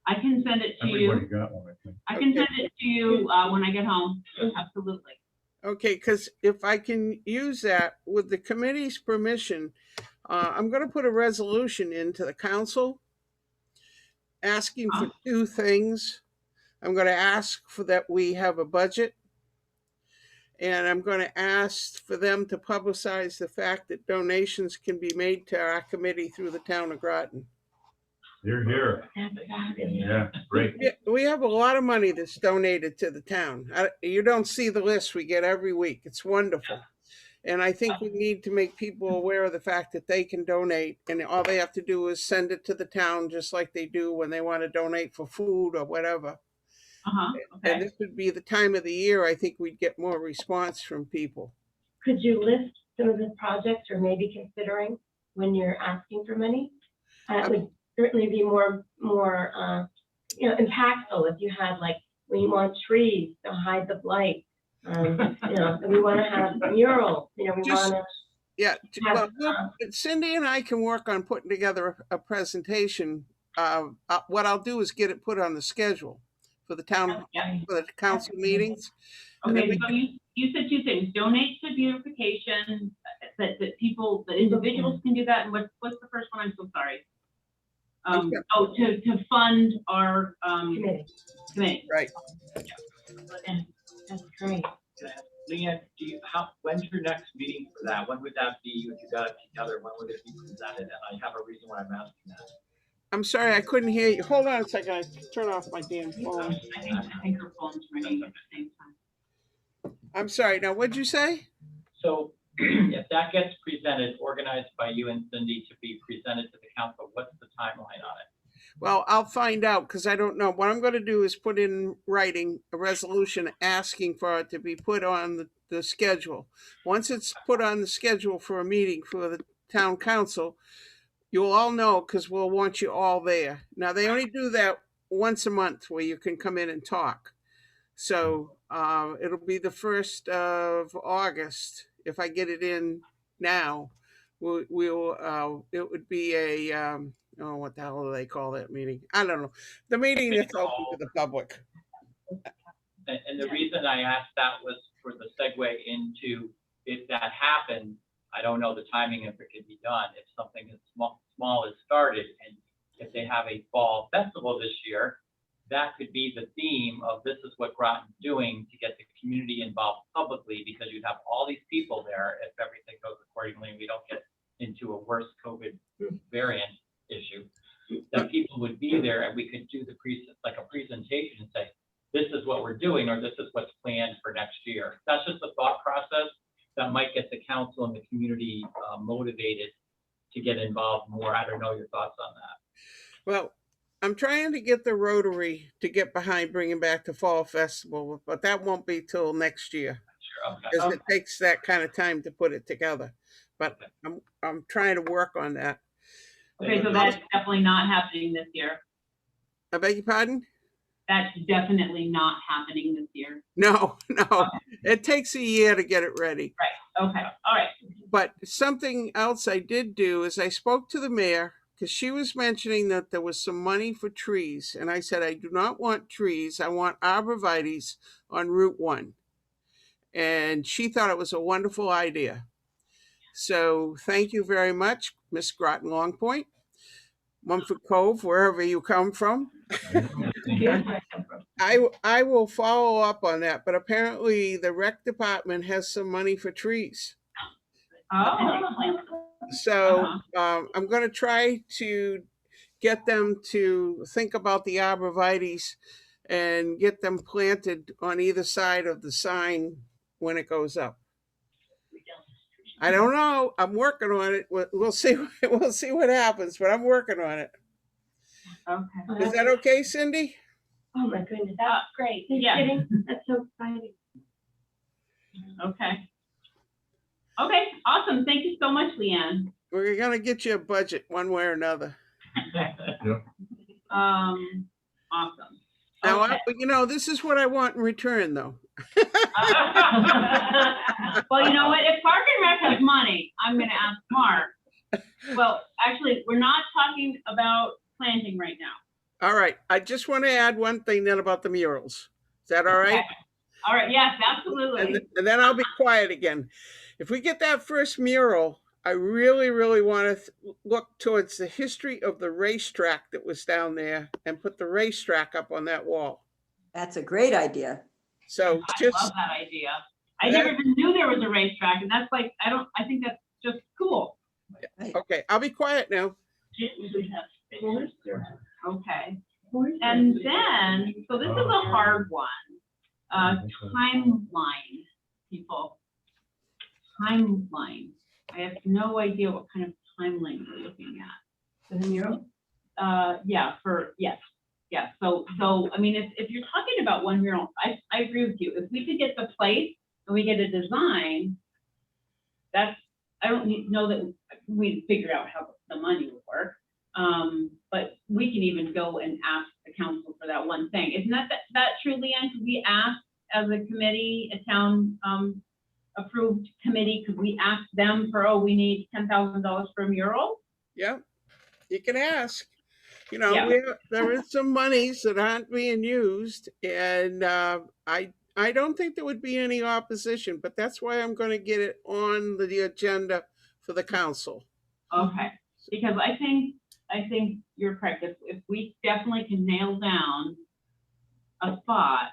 A: I can send it to you.
D: Everybody got one, I think.
A: I can
G: Okay.
A: send it to you when I get home, absolutely.
G: Okay, because if I can use that with the committee's permission, I'm going to put a resolution into the council asking for two things. I'm going to ask for that we have a budget, and I'm going to ask for them to publicize the fact that donations can be made to our committee through the town of Groton.
D: You're here.
H: That's fabulous.
D: Yeah, great.
G: Yeah, we have a lot of money that's donated to the town. You don't see the list we get every week. It's wonderful. And I think we need to make people aware of the fact that they can donate, and all they have to do is send it to the town just like they do when they want to donate for food or whatever.
A: Uh-huh,
G: And
A: okay.
G: this would be the time of the year I think we'd get more response from people.
H: Could you list some of the projects you're maybe considering when you're asking for money? It would certainly be more impactful if you had, like, we want trees to hide the blight. We want to have murals, we want to
G: Yeah,
H: have,
G: Cindy and I can work on putting together a presentation. What I'll do is get it put on the schedule for the town,
A: Yeah.
G: for the council meetings. And then
A: Okay,
G: we
A: so you said two things, donate to beautification, that people, that individuals can do that, and what's the first one? I'm so sorry. To fund our committee.
G: Right.
H: That's great.
F: Leanne, when's your next meeting for that? When would that be? If you got it together, when would it be presented? And I have a reason why I'm asking that.
G: I'm sorry, I couldn't hear you. Hold on a second. I turn off my damn phone.
A: I think her phone's ringing at the same time.
G: I'm sorry. Now, what'd you say?
F: So if that gets presented, organized by you and Cindy to be presented to the council, what's the timeline on it?
G: Well, I'll find out because I don't know. What I'm going to do is put in writing a resolution asking for it to be put on the schedule. Once it's put on the schedule for a meeting for the town council, you'll all know because we'll want you all there. Now, they only do that once a month where you can come in and talk. So it'll be the 1st of August. If I get it in now, it would be a, what the hell do they call that meeting? I don't know. The meeting that's open to the public.
F: And the reason I asked that was for the segue into, if that happened, I don't know the timing if it could be done. If something as small is started, and if they have a fall festival this year, that could be the theme of this is what Groton's doing to get the community involved publicly, because you'd have all these people there if everything goes accordingly and we don't get into a worse COVID variant issue, that people would be there and we could do like a presentation and say, this is what we're doing, or this is what's planned for next year. That's just a thought process that might get the council and the community motivated to get involved more. I don't know your thoughts on that.
G: Well, I'm trying to get the Rotary to get behind bringing back the Fall Festival, but that won't be till next year.
F: Sure, okay.
G: Because it takes that kind of time to put it together. But I'm trying to work on that.
A: Okay, so that's definitely not happening this year.
G: I beg your pardon?
A: That's definitely not happening this year.
G: No. It takes a year to get it ready.
A: Right, okay, all right.
G: But something else I did do is I spoke to the mayor because she was mentioning that there was some money for trees. And I said, I do not want trees. I want arborvitaes on Route 1. And she thought it was a wonderful idea. So thank you very much, Miss Groton Longpoint, Mumford Cove, wherever you come from. I will follow up on that, but apparently the rec department has some money for trees.
A: Oh,
G: So I'm going to try to get them to think about the arborvitaes and get them planted on either side of the sign when it goes up. I don't know. I'm working on it. We'll see. We'll see what happens, but I'm working on it.
A: okay.
G: Is that okay, Cindy?
H: Oh, my goodness, that's great.
A: Yeah.
H: Kidding? That's so exciting.
A: Okay. Okay, awesome. Thank you so much, Leanne.
G: We're going to get you a budget one way or another.
A: Awesome.
G: Now,
A: Okay.
G: this is what I want in return, though.
A: Well, you know what? If Park and Rec has money, I'm gonna ask Mark. Well, actually, we're not talking about planting right now.
G: All right. I just want to add one thing then about the murals. Is that all right?
A: Okay. All right, yes, absolutely.
G: And then I'll be quiet again. If we get that first mural, I really, really want to look towards the history of the racetrack that was down there and put the racetrack up on that wall.
C: That's a great idea.
G: So
A: I
G: just
A: love that idea. I never even knew there was a racetrack, and that's like, I think that's just cool.
G: okay. I'll be quiet now.
A: Okay. And then, so this is a hard one. Timeline, people. Timeline. I have no idea what kind of timeline we're looking at.
H: For the mural?
A: Yeah, yes. So, I mean, if you're talking about one mural, I agree with you. If we could get the place and we get a design, I don't know that we figure out how the money would work. But we can even go and ask the council for that one thing. Isn't that true, Leanne? Could we ask as a committee, a town approved committee, could we ask them for, we need $10,000 for a mural?
G: Yeah, you can ask.
A: Yeah.
G: There is some monies that aren't being used, and I don't think there would be any opposition, but that's why I'm going to get it on the agenda for the council.
A: Okay, because I think you're correct. If we definitely can nail down a spot,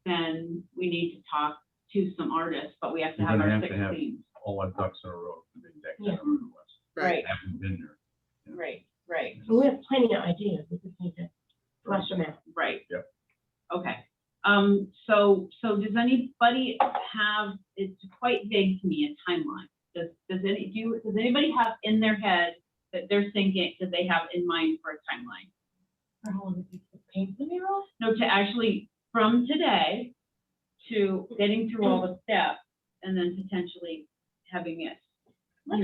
A: then we need to talk to some artists, but we have to
D: You're
A: have
D: gonna
A: our
D: have to have
A: 16.
D: all our ducks in a row to make that
H: Yeah.
D: kind of request.
A: Right,
D: I haven't been there.
A: right,
H: We have plenty of ideas. We just need to flesh them out.
A: right.
D: Yep.
A: Okay. So does anybody have, it's quite vague to me, a timeline. Does anybody have in their head that they're thinking, that they have in mind for a timeline?
B: For how long does it take to paint the mural?
A: No, to actually, from today to getting through all the steps and then potentially having it.
E: Why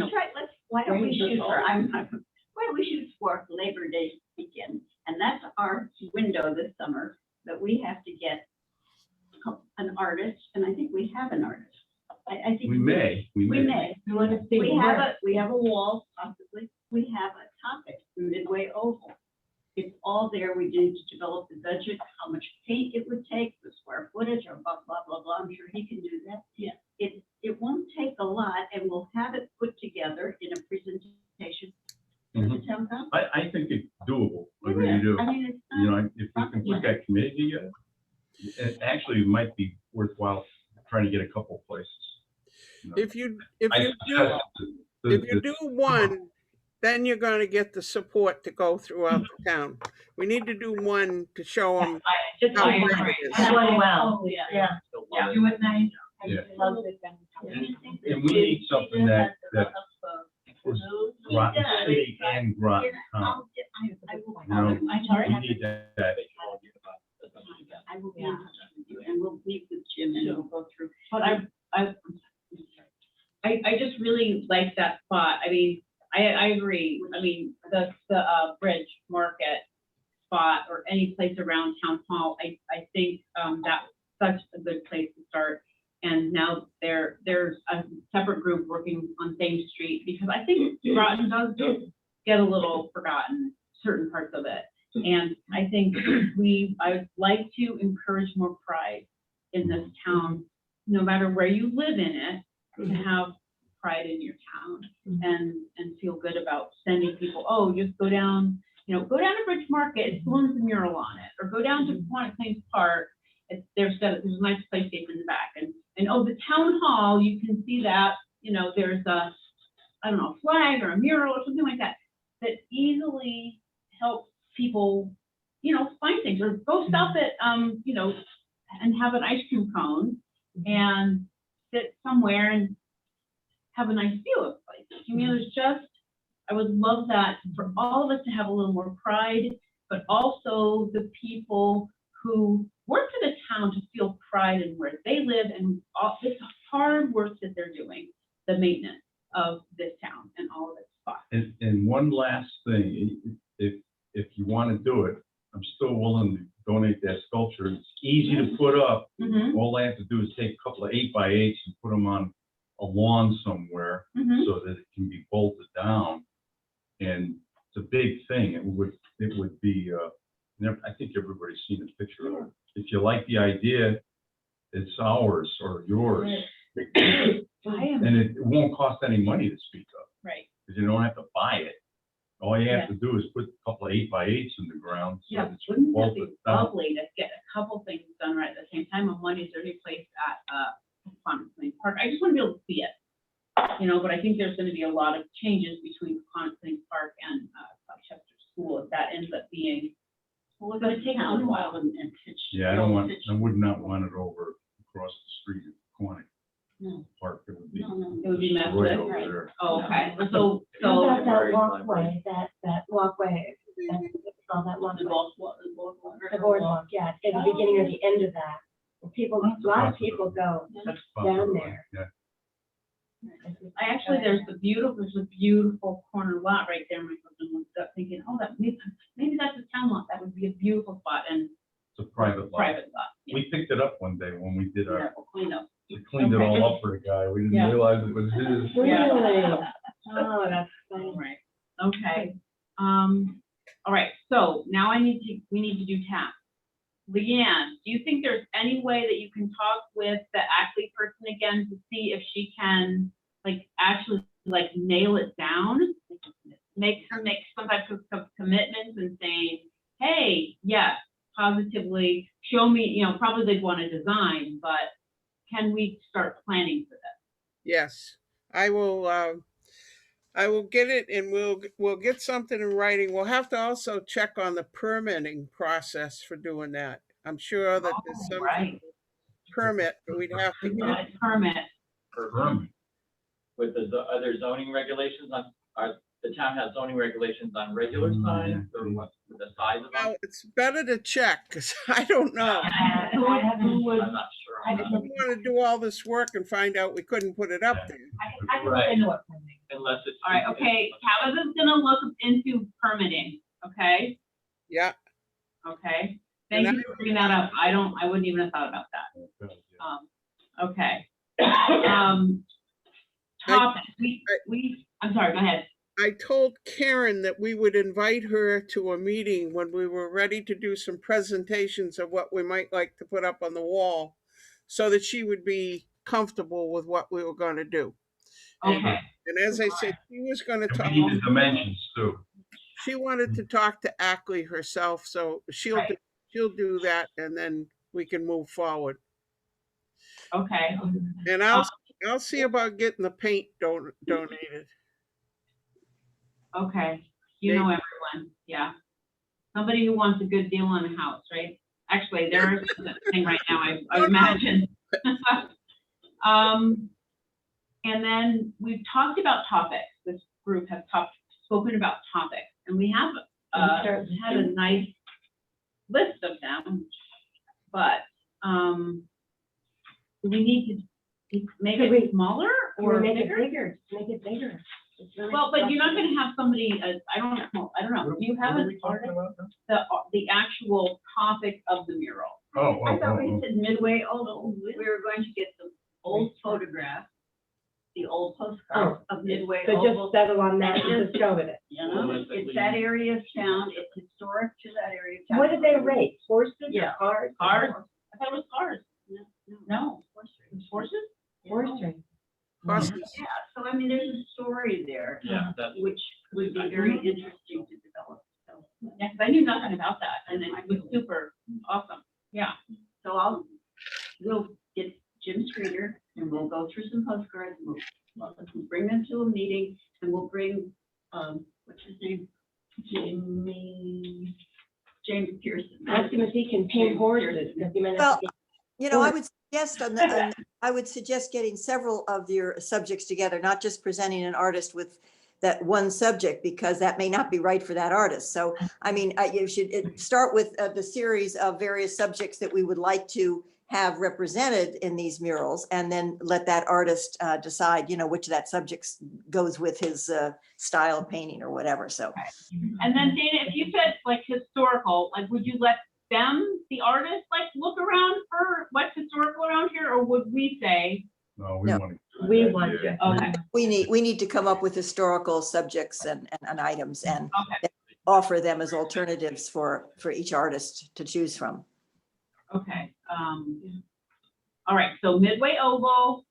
E: don't we shoot for Labor Day weekend? And that's our window this summer, that we have to get an artist, and I think we have an artist. I think
D: We may.
H: We want to see.
E: We have a wall, possibly. We have a topic, Midway Oval. It's all there. We need to develop the budget, how much paint it would take, the square footage, or blah, blah, blah, blah. I'm sure he can do that. Yeah. It won't take a lot, and we'll have it put together in a presentation to the town council.
D: I think it's doable. I really do.
E: I mean, it's not.
D: If we can put that committee together, it actually might be worthwhile trying to get a couple places.
G: If you
D: I
G: do one, then you're going to get the support to go throughout the town. We need to do one to show them
A: Just
G: how
A: like,
G: great it is.
H: That one well.
A: Oh, yeah.
H: Yeah.
F: Still
A: Yeah.
F: love it.
B: Do it nice.
D: Yeah.
B: Love it.
D: And we need something that is Groton City and Groton Town. You know,
A: I'm sorry.
D: we need that.
E: I will be in touch with you, and we'll meet with Jim and we'll go through.
A: But I just really like that spot. I mean, I agree. I mean, the Bridge Market spot or any place around Town Hall, I think that's such a good place to start. And now there's a separate group working on Thames Street, because I think Groton does get a little forgotten, certain parts of it. And I think I would like to encourage more pride in this town, no matter where you live in it, to have pride in your town and feel good about sending people, oh, just go down, go down to Bridge Market, it's the one with the mural on it, or go down to Quantic Plains Park, there's a nice play station in the back, and oh, the town hall, you can see that, there's a, I don't know, a flag or a mural or something like that easily helps people, find things, or go stop at, and have an ice cream cone and sit somewhere and have a nice view of places. I mean, I would love that for all of us to have a little more pride, but also the people who work for the town to feel pride in where they live and all this hard work that they're doing, the maintenance of this town and all of its spots.
D: And one last thing, if you want to do it, I'm still willing to donate that sculpture. It's easy to put up.
A: Mhm.
D: All I have to do is take a couple of 8x8s and put them on a lawn somewhere
A: Mhm.
D: so that it can be bolted down. And it's a big thing. It would be, I think everybody's seen a picture of it. If you like the idea, it's ours or yours. And it won't cost any money to speak of,
A: Right.
D: because you don't have to buy it. All you have to do is put a couple of 8x8s in the ground. So
A: Yeah,
D: that you
A: wouldn't that
D: bolt
A: be
D: it down.
A: lovely to get a couple things done right at the same time? And one is there's a place at Quantic Plains Park. I just want to be able to see it, but I think there's going to be a lot of changes between Quantic Plains Park and South Chester School if that ends up being.
E: Well, we're gonna take it a little while and pitch.
D: Yeah, I would not want it over across the street at Quantic
E: No.
D: Park. It would be
E: No.
A: It would be messed
D: right
A: with.
D: over
E: right.
D: there.
A: Oh, okay.
H: How
A: So
H: about that walkway, that walkway, all that
E: The
H: walkway? The boardwalk, yeah, at the beginning or the end of that. Well, people, a lot of people go
D: That's
H: down
D: possible,
H: there.
D: yeah.
A: there's a beautiful corner lot right there. My husband was thinking, oh, that maybe that's a town lot. That would be a beautiful spot and
D: It's a private lot.
A: private lot. Yeah.
D: We picked it up one day when we did
A: Yeah,
D: our,
A: we'll clean up.
D: we cleaned it all up for the guy. We didn't
A: Yeah.
D: realize it was his.
A: Yeah.
H: Really? Oh, that's funny.
A: Right, okay. All right, so now we need to do tasks. Leanne, do you think there's any way that you can talk with the Ackley person again to see if she can actually nail it down? Make some type of commitments and saying, hey, yes, positively, show me, probably they'd want a design, but can we start planning for this?
G: Yes, I will get it, and we'll get something in writing. We'll have to also check on the permitting process for doing that. I'm sure that there's some
A: Right,
G: permit that we'd have to get.
A: permit.
F: With the other zoning regulations the town has zoning regulations on regular signs or what, with the size of them?
G: Well, it's better to check, because I don't know.
A: Who would,
F: I'm not sure.
G: I didn't want to do all this work and find out we couldn't put it up there.
A: I
F: Right.
A: know what permitting.
F: Unless it's.
A: All right, okay, Tabitha's gonna look into permitting, okay?
G: Yeah,
A: Okay, thank you for bringing that up. I wouldn't even have thought about that. Okay. Topic, I'm sorry, go ahead.
G: I told Karen that we would invite her to a meeting when we were ready to do some presentations of what we might like to put up on the wall, so that she would be comfortable with what we were going to do.
A: Okay,
G: And as I said, she was going to
D: And
G: talk.
D: we need the dimensions too.
G: She wanted to talk to Ackley herself, so she'll do that, and then we can move forward.
A: okay.
G: And I'll see about getting the paint donated.
A: Okay, you know everyone, yeah. Somebody who wants a good deal on a house, right? Actually, there is a thing right now, I imagine. And then we've talked about topics. This group has spoken about topics, and we have had a nice list of them. But do we need to make it smaller or
H: make it
A: bigger?
H: bigger, make it bigger. It's really
A: Well, but you're not
H: fluffy.
A: going to have somebody. I don't know. Do you have the actual topic of the mural?
E: I thought we said midway, although we were going to get the old photographs, the old postcards of Midway
H: So
E: Oval.
H: just settle on that and just go with it.
E: You know, it's that area of town, it's historic to that area of town.
H: What did they rate? Horses
E: Yeah.
H: or cars?
A: Cars? I thought it was cars. No.
E: Horse
A: It was horses?
H: Horses.
G: Buses.
E: Yeah, so I mean, there's a story there,
F: Yeah, that's.
E: which would be very interesting to develop. So,
A: Yeah, because I knew nothing about that, and it was super awesome. Yeah.
E: so we'll get Jim Streeter and we'll go through some postcards. We'll bring them to a meeting and we'll bring, what's his name? James Pearson.
H: Ask him if he can paint horses. If he meant
C: Well,
H: to-
C: You know, I would suggest I would suggest getting several of your subjects together, not just presenting an artist with that one subject, because that may not be right for that artist. So, I mean, you should start with the series of various subjects that we would like to have represented in these murals, and then let that artist decide, you know, which of that subject goes with his style of painting or whatever. So,
A: And then Dana, if you said like historical, like would you let them, the artists, like look around for what's historical around here, or would we say?
D: No, we
C: No.
D: want to.
H: We want to.
A: Okay.
C: we need to come up with historical subjects and items and
A: Okay.
C: offer them as alternatives for each artist to choose from.
A: Okay, all right, so Midway Oval,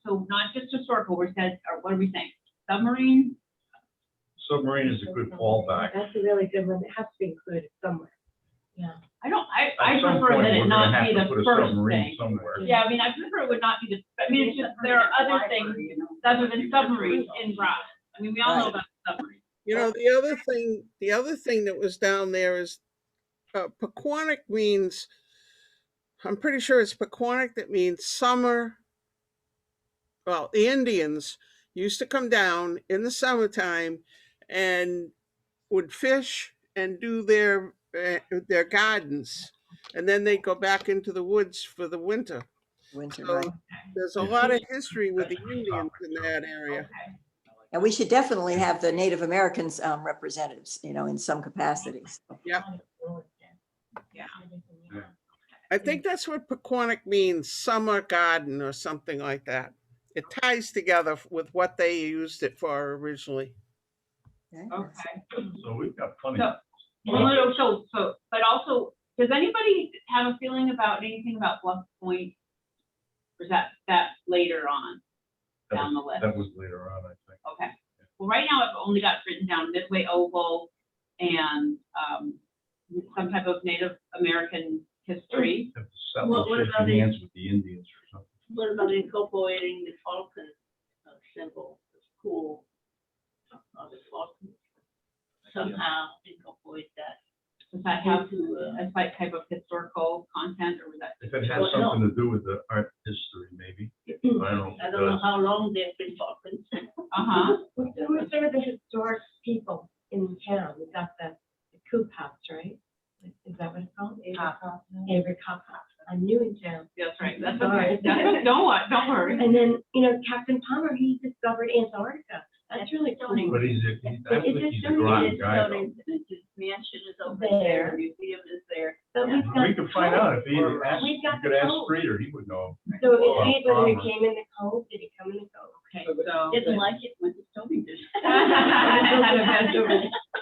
A: so not just historical, we said, or what are we saying? Submarine?
D: Submarine is a good fallback.
H: That's a really good one. It has to be included somewhere.
A: I
D: At some
A: prefer
D: point,
A: that
D: we're
A: it
D: gonna
A: not
D: have
A: be
D: to
A: the
D: put a
A: first
D: submarine
A: thing.
D: somewhere.
A: Yeah, I mean, I prefer it would not be the, I mean, it's just, there are other things other than submarines in Groton. I mean, we all know about submarines.
G: You know, the other thing that was down there is Pequannock means, I'm pretty sure it's Pequannock that means summer. Well, the Indians used to come down in the summertime and would fish and do their gardens, and then they go back into the woods for the winter.
C: Winter,
G: So
C: right?
G: there's a lot of history with the Indians in that area.
A: Okay.
C: And we should definitely have the Native Americans representatives, you know, in some capacities.
A: Yeah.
G: I think that's what Pequannock means, summer garden or something like that. It ties together with what they used it for originally.
A: Okay.
D: So we've got plenty.
A: So- Well, no, so, but also, does anybody have a feeling about anything about Bluff Point? Or is that later on down the list?
D: That was later on, I think.
A: Okay, well, right now I've only got written down Midway Oval and some type of Native American history.
D: Have the settlers
E: What about
D: shaking
E: the-
D: hands with the Indians or something.
E: What about incorporating the falcon symbol, the school, the falcon? Somehow incorporate that.
A: Does that have a slight type of historical content, or was that?
D: If it has
E: Well, no.
D: something to do with the art history, maybe. I don't know.
E: I don't know how long they've been falcons.
A: Uh-huh,
H: Who's sort of the historic people in town? We got the Coop House, right? Is that what it's called? Avery Cop House. I'm new in town.
A: that's right, that's
H: Sorry.
A: okay. Don't worry.
H: And then, you know, Captain Palmer, he discovered Antarctica. That's really cool.
D: But I think
H: It's
D: he's a
H: just
D: Groton guy, though.
E: His mansion is over
H: There.
E: there, the museum is there.
H: But we've got
D: We could find out if he asked,
H: We've
D: you
H: got
D: could
H: the
D: ask
H: code.
D: Streeter, he would know.
H: So is
D: Well,
H: he, whether he
D: Palmer.
H: came in the code, did he come in the code?
A: Okay, so.
E: Didn't like it when the Stoney did.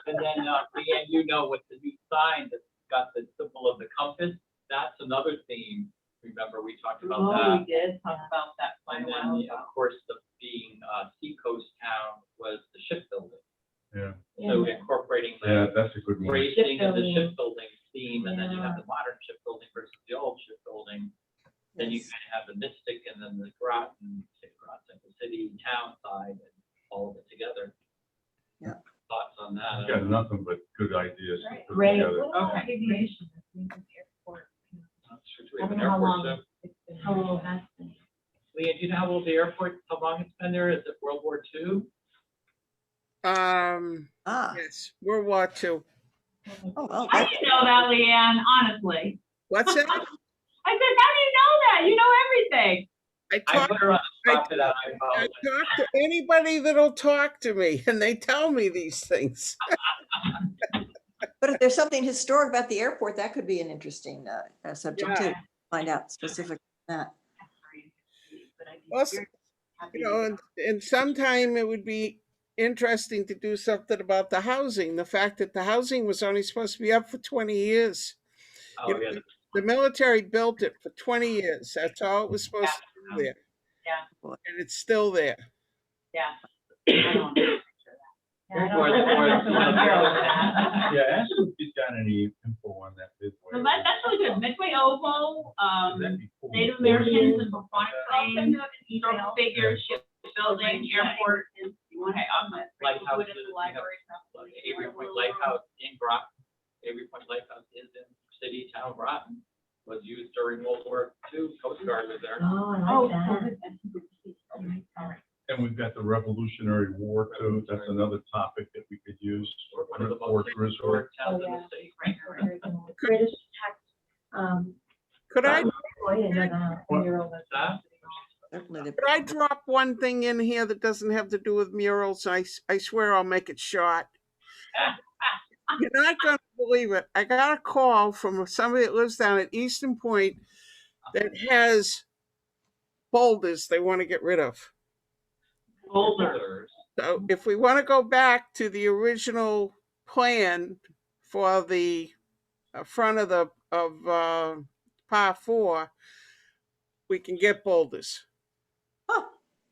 F: And then, Leanne, you know, with the new sign that's got the symbol of the compass, that's another theme. Remember, we talked about
A: Oh,
F: that.
A: we did talk about that quite
F: And
A: a
F: then,
A: while
F: of
A: ago.
F: course, the being seacoast town was the shipbuilding.
D: Yeah,
F: So incorporating
D: yeah,
F: the
D: that's a good one.
F: racing and the
H: Shipbuilding.
F: shipbuilding theme, and then you have the modern shipbuilding versus the old shipbuilding. Then you
C: Yes.
F: kind of have the Mystic and then the Groton, the city, town side, and all of it together.
C: Yeah.
F: Thoughts on that?
D: He's got nothing but good ideas to put
H: Great.
D: together.
A: Okay.
F: Should we
B: I
F: have
B: don't
F: an
B: know how
F: airport
B: long
F: too?
B: it's been.
H: How long has been?
F: Leah, do you know how old the airport, how long it's been there? Is it World War II?
G: Yes, World War II.
C: Oh, well,
A: How do you know that, Leanne, honestly?
G: What's that?
A: I said, how do you know that? You know everything.
G: I
F: I
G: talk,
F: put her on the spot for that, I
G: I
F: apologize.
G: talk to anybody that'll talk to me, and they tell me these things.
C: but if there's something historic about the airport, that could be an interesting subject
G: Yeah.
C: to find out specific on that.
E: But I'd be
G: Also,
E: very happy
G: you
E: to
G: know, and sometime it would be interesting to do something about the housing. The fact that the housing was only supposed to be up for 20 years.
F: Oh, yeah,
G: The military built it for 20 years. That's all it was supposed to do there.
A: Yeah.
G: And it's still there.
A: Yeah. I don't know.
B: Yeah, I
F: Or
B: don't-
F: the-
B: I don't
F: or
B: know if
F: the-
B: we want to hear all that.
D: Yeah, ask them if you've got any info on that
A: So
D: midway.
A: that's really good. Midway Oval,
D: That'd be cool.
A: Native Americans and Paquonic
E: I'll send
A: Plains,
E: you an
A: historical
E: email.
A: figures, shipbuilding, airport.
E: Okay, I'm gonna
F: Lighthouses,
E: put it in the
F: we have-
E: library.
F: Avery Point Lighthouse in Groton. Avery Point Lighthouse is in city town Groton. Was used during World War II. Coast Guard was there.
H: Oh, I
A: Oh,
H: like that.
D: And we've got the Revolutionary War too. That's another topic that we could use.
F: Or one of the
D: Fort
F: most
D: Griswold.
F: historic towns in
B: Oh,
F: the
B: yeah.
F: state.
H: British tax,
G: Could I
H: I didn't know that.
D: What?
B: Mural that's-
F: Huh?
C: Certainly the-
G: could I drop one thing in here that doesn't have to do with murals? I swear I'll make it short. You're not going to believe it. I got a call from somebody that lives down at Eastern Point that has boulders they want to get rid of.
A: Boulder.
G: So if we want to go back to the original plan for the front of the par 4, we can get boulders.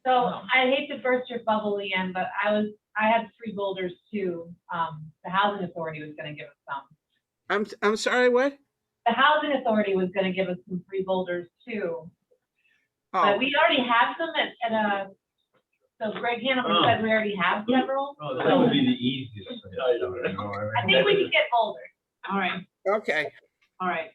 B: So I hate to burst your bubble, Leanne, but I had 3 boulders too. The housing authority was gonna give us some.
G: I'm sorry, what?
B: The housing authority was gonna give us some free boulders too.
G: Oh,
B: But we already have them so Greg Hannibal said we already have several.
D: Oh, that would be the easiest thing. You know,
B: I think we could get boulders.
A: All right,
G: okay.
A: all right.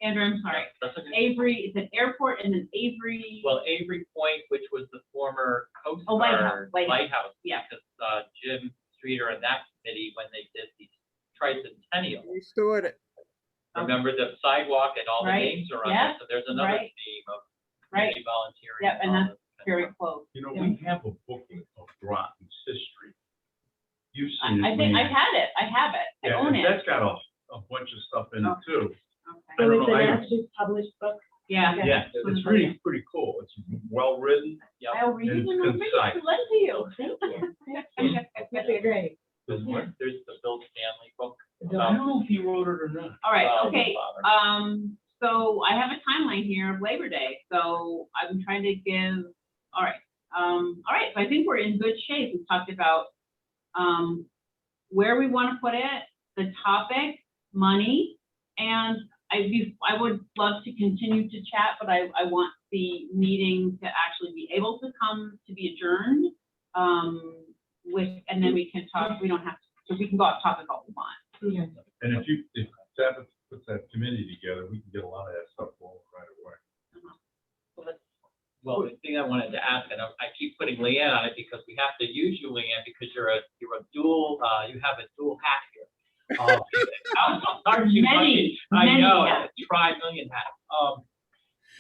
A: Andrew, I'm sorry.
F: That's okay.
A: Avery, it's an airport and then Avery.
F: Well, Avery Point, which was the former Coast
A: Oh,
F: Guard
A: Lighthouse.
F: lighthouse.
A: Yeah.
F: Because Jim Streeter and that committee, when they did the tricentennial,
G: Restored it.
F: remember the sidewalk and all the
A: Right.
F: names are on
A: Yeah.
F: there. So there's another
A: Right.
F: theme of
A: Right,
F: community volunteering.
A: Yep, and
F: all
A: that's
F: this.
A: very close.
D: You know, we have a booklet of Groton's history. You've seen it.
A: I think
D: Leanne.
A: I've had it. I have it. I
D: Yeah,
A: own it.
D: that's got a bunch of stuff in it too. I
A: Okay.
H: So
D: don't
H: it's
D: know,
H: an
D: I-
H: actually published book.
A: Yeah.
B: Okay.
D: Yeah, it's really pretty cool. It's well written.
F: Yep.
A: I'll read it
D: And
A: and I'll bring it
D: concise.
A: to lend to you.
H: Thank you. Okay, great.
F: There's the Bill Stanley book.
D: I don't know if he wrote it or not.
A: All right,
F: Well,
A: okay.
F: father.
A: So I have a timeline here of Labor Day, so I'm trying to give, all right. All right, so I think we're in good shape. We've talked about, where we want to put it, the topic, money, and I would love to continue to chat, but I want the meeting to actually be able to come to be adjourned. And then we can talk, we don't have to, so we can go off topic all we want.
D: And if Sabbath puts that committee together, we can get a lot of that stuff going right away.
F: Well, the thing I wanted to ask, and I keep putting Leanne on it because we have to use you, Leanne, because you're a dual, you have a dual hat here. Aren't you
A: Many,
F: lucky? I
A: many
F: know,
A: hats.
F: it's tri-million hat.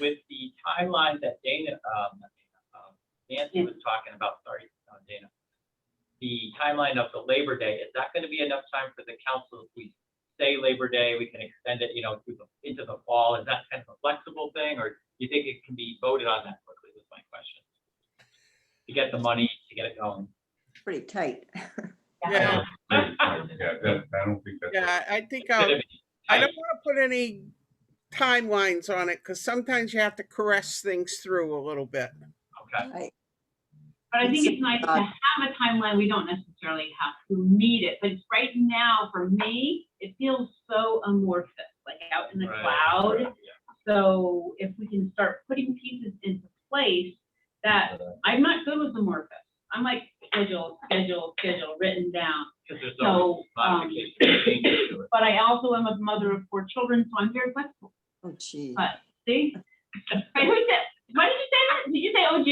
F: With the timeline that Dana, Nancy was talking about, sorry, Dana. The timeline of the Labor Day, is that gonna be enough time for the council? If we say Labor Day, we can extend it, into the fall. Is that kind of a flexible thing, or do you think it can be voted on that quickly, was my question? To get the money, to get it going.
C: Pretty tight.
G: Yeah.
D: I don't think that's.
G: Yeah, I think
F: It's gonna be
G: I don't
F: tight.
G: want to put any timelines on it because sometimes you have to caress things through a little bit.
F: Okay,
A: But I think it's nice to have a timeline. We don't necessarily have to meet it, but right now, for me, it feels so amorphous, like out in the
F: Right,
A: cloud.
F: right, yeah.
A: So if we can start putting pieces into place, that, I'm not good with amorphous. I'm like schedule, written down.
F: Because there's
A: So,
F: always modifications, changes to it.
A: But I also am a mother of 4 children, so I'm very flexible.
C: Oh, gee.
A: But see, I always say, Why did you say that? Did you say OG?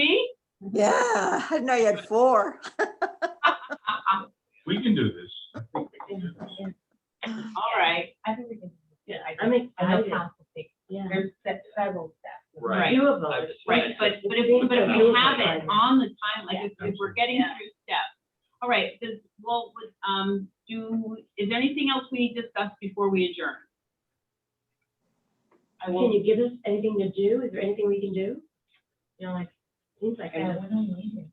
C: Yeah, I didn't know you had 4.
D: We can do this.
A: All right,
B: I think we can, yeah,
H: I'm
B: I know
H: excited.
B: council takes,
H: Yeah.
B: there's several steps.
F: Right.
H: Few of them.
F: I was-
A: right, but if we have it on the time, like if we're getting through steps. All right, is there anything else we discussed before we adjourn? I
H: Can
A: will,
H: you give us anything to do? Is there anything we can do? You know, like, seems like I
B: We don't need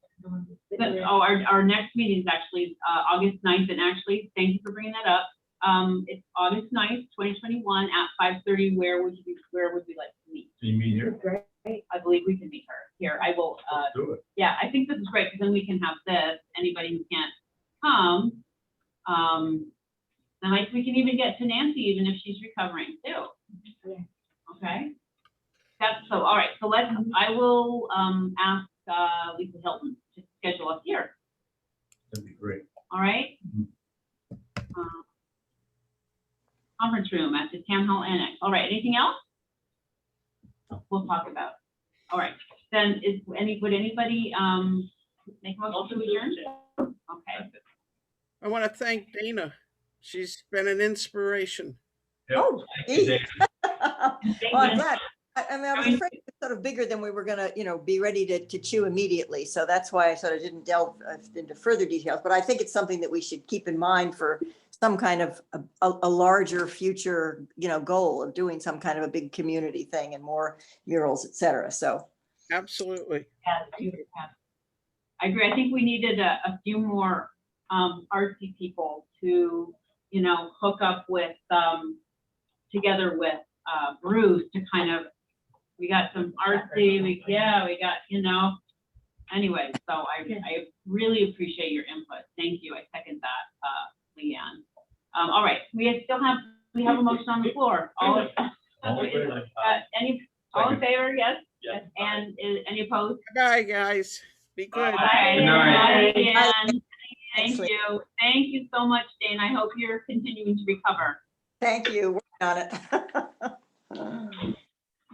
B: it.
A: our next meeting is actually, August 9th, and actually, thank you for bringing that up. It's August 9th, 2021 at 5:30. Where would we like to meet?
D: Do you mean here?
H: Great.
A: I believe we can meet her here. I will,
D: Let's do it.
A: yeah, I think this is great, because then we can have this, anybody who can't come. Then we can even get to Nancy, even if she's recovering too.
H: Okay.
A: Okay? That's so, all right, so I will, ask, Lisa Hilton to schedule us here,
D: That'd be great.
A: all right? Conference room at the Town Hall Annex. All right, anything else? We'll talk about. All right, then would anybody, make a motion to adjourn? Okay.
G: I want to thank Dana. She's been an inspiration.
D: Yep.
C: Oh,
D: Thank you,
C: geez.
D: Dave.
C: Well, I'm glad. I mean, I was afraid it was sort of bigger than we were gonna, be ready to chew immediately. So that's why I sort of didn't delve into further details. But I think it's something that we should keep in mind for some kind of a larger future, goal of doing some kind of a big community thing and more murals, et cetera. So,
G: Absolutely.
A: I agree. I think we needed a few more artsy people to, hook up with, together with Bruce to kind of, we got some artsy, we got, anyway, so I really appreciate your input. Thank you. I second that, Leanne. All right, we have a motion on the floor. All in favor? Yes?
F: Yes.
A: And any opposed?
G: Bye, guys. Be good.
A: Bye.
D: Good night.
A: Bye, Leanne.
C: Thanks,
A: Thank you. Thank you so much, Dane. I hope you're continuing to recover.
C: thank you. Working on it.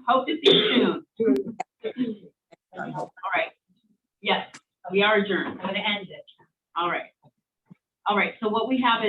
A: Hope to see you soon. All right. Yes, we are adjourned. I'm gonna end it. All right. All right, so what we have is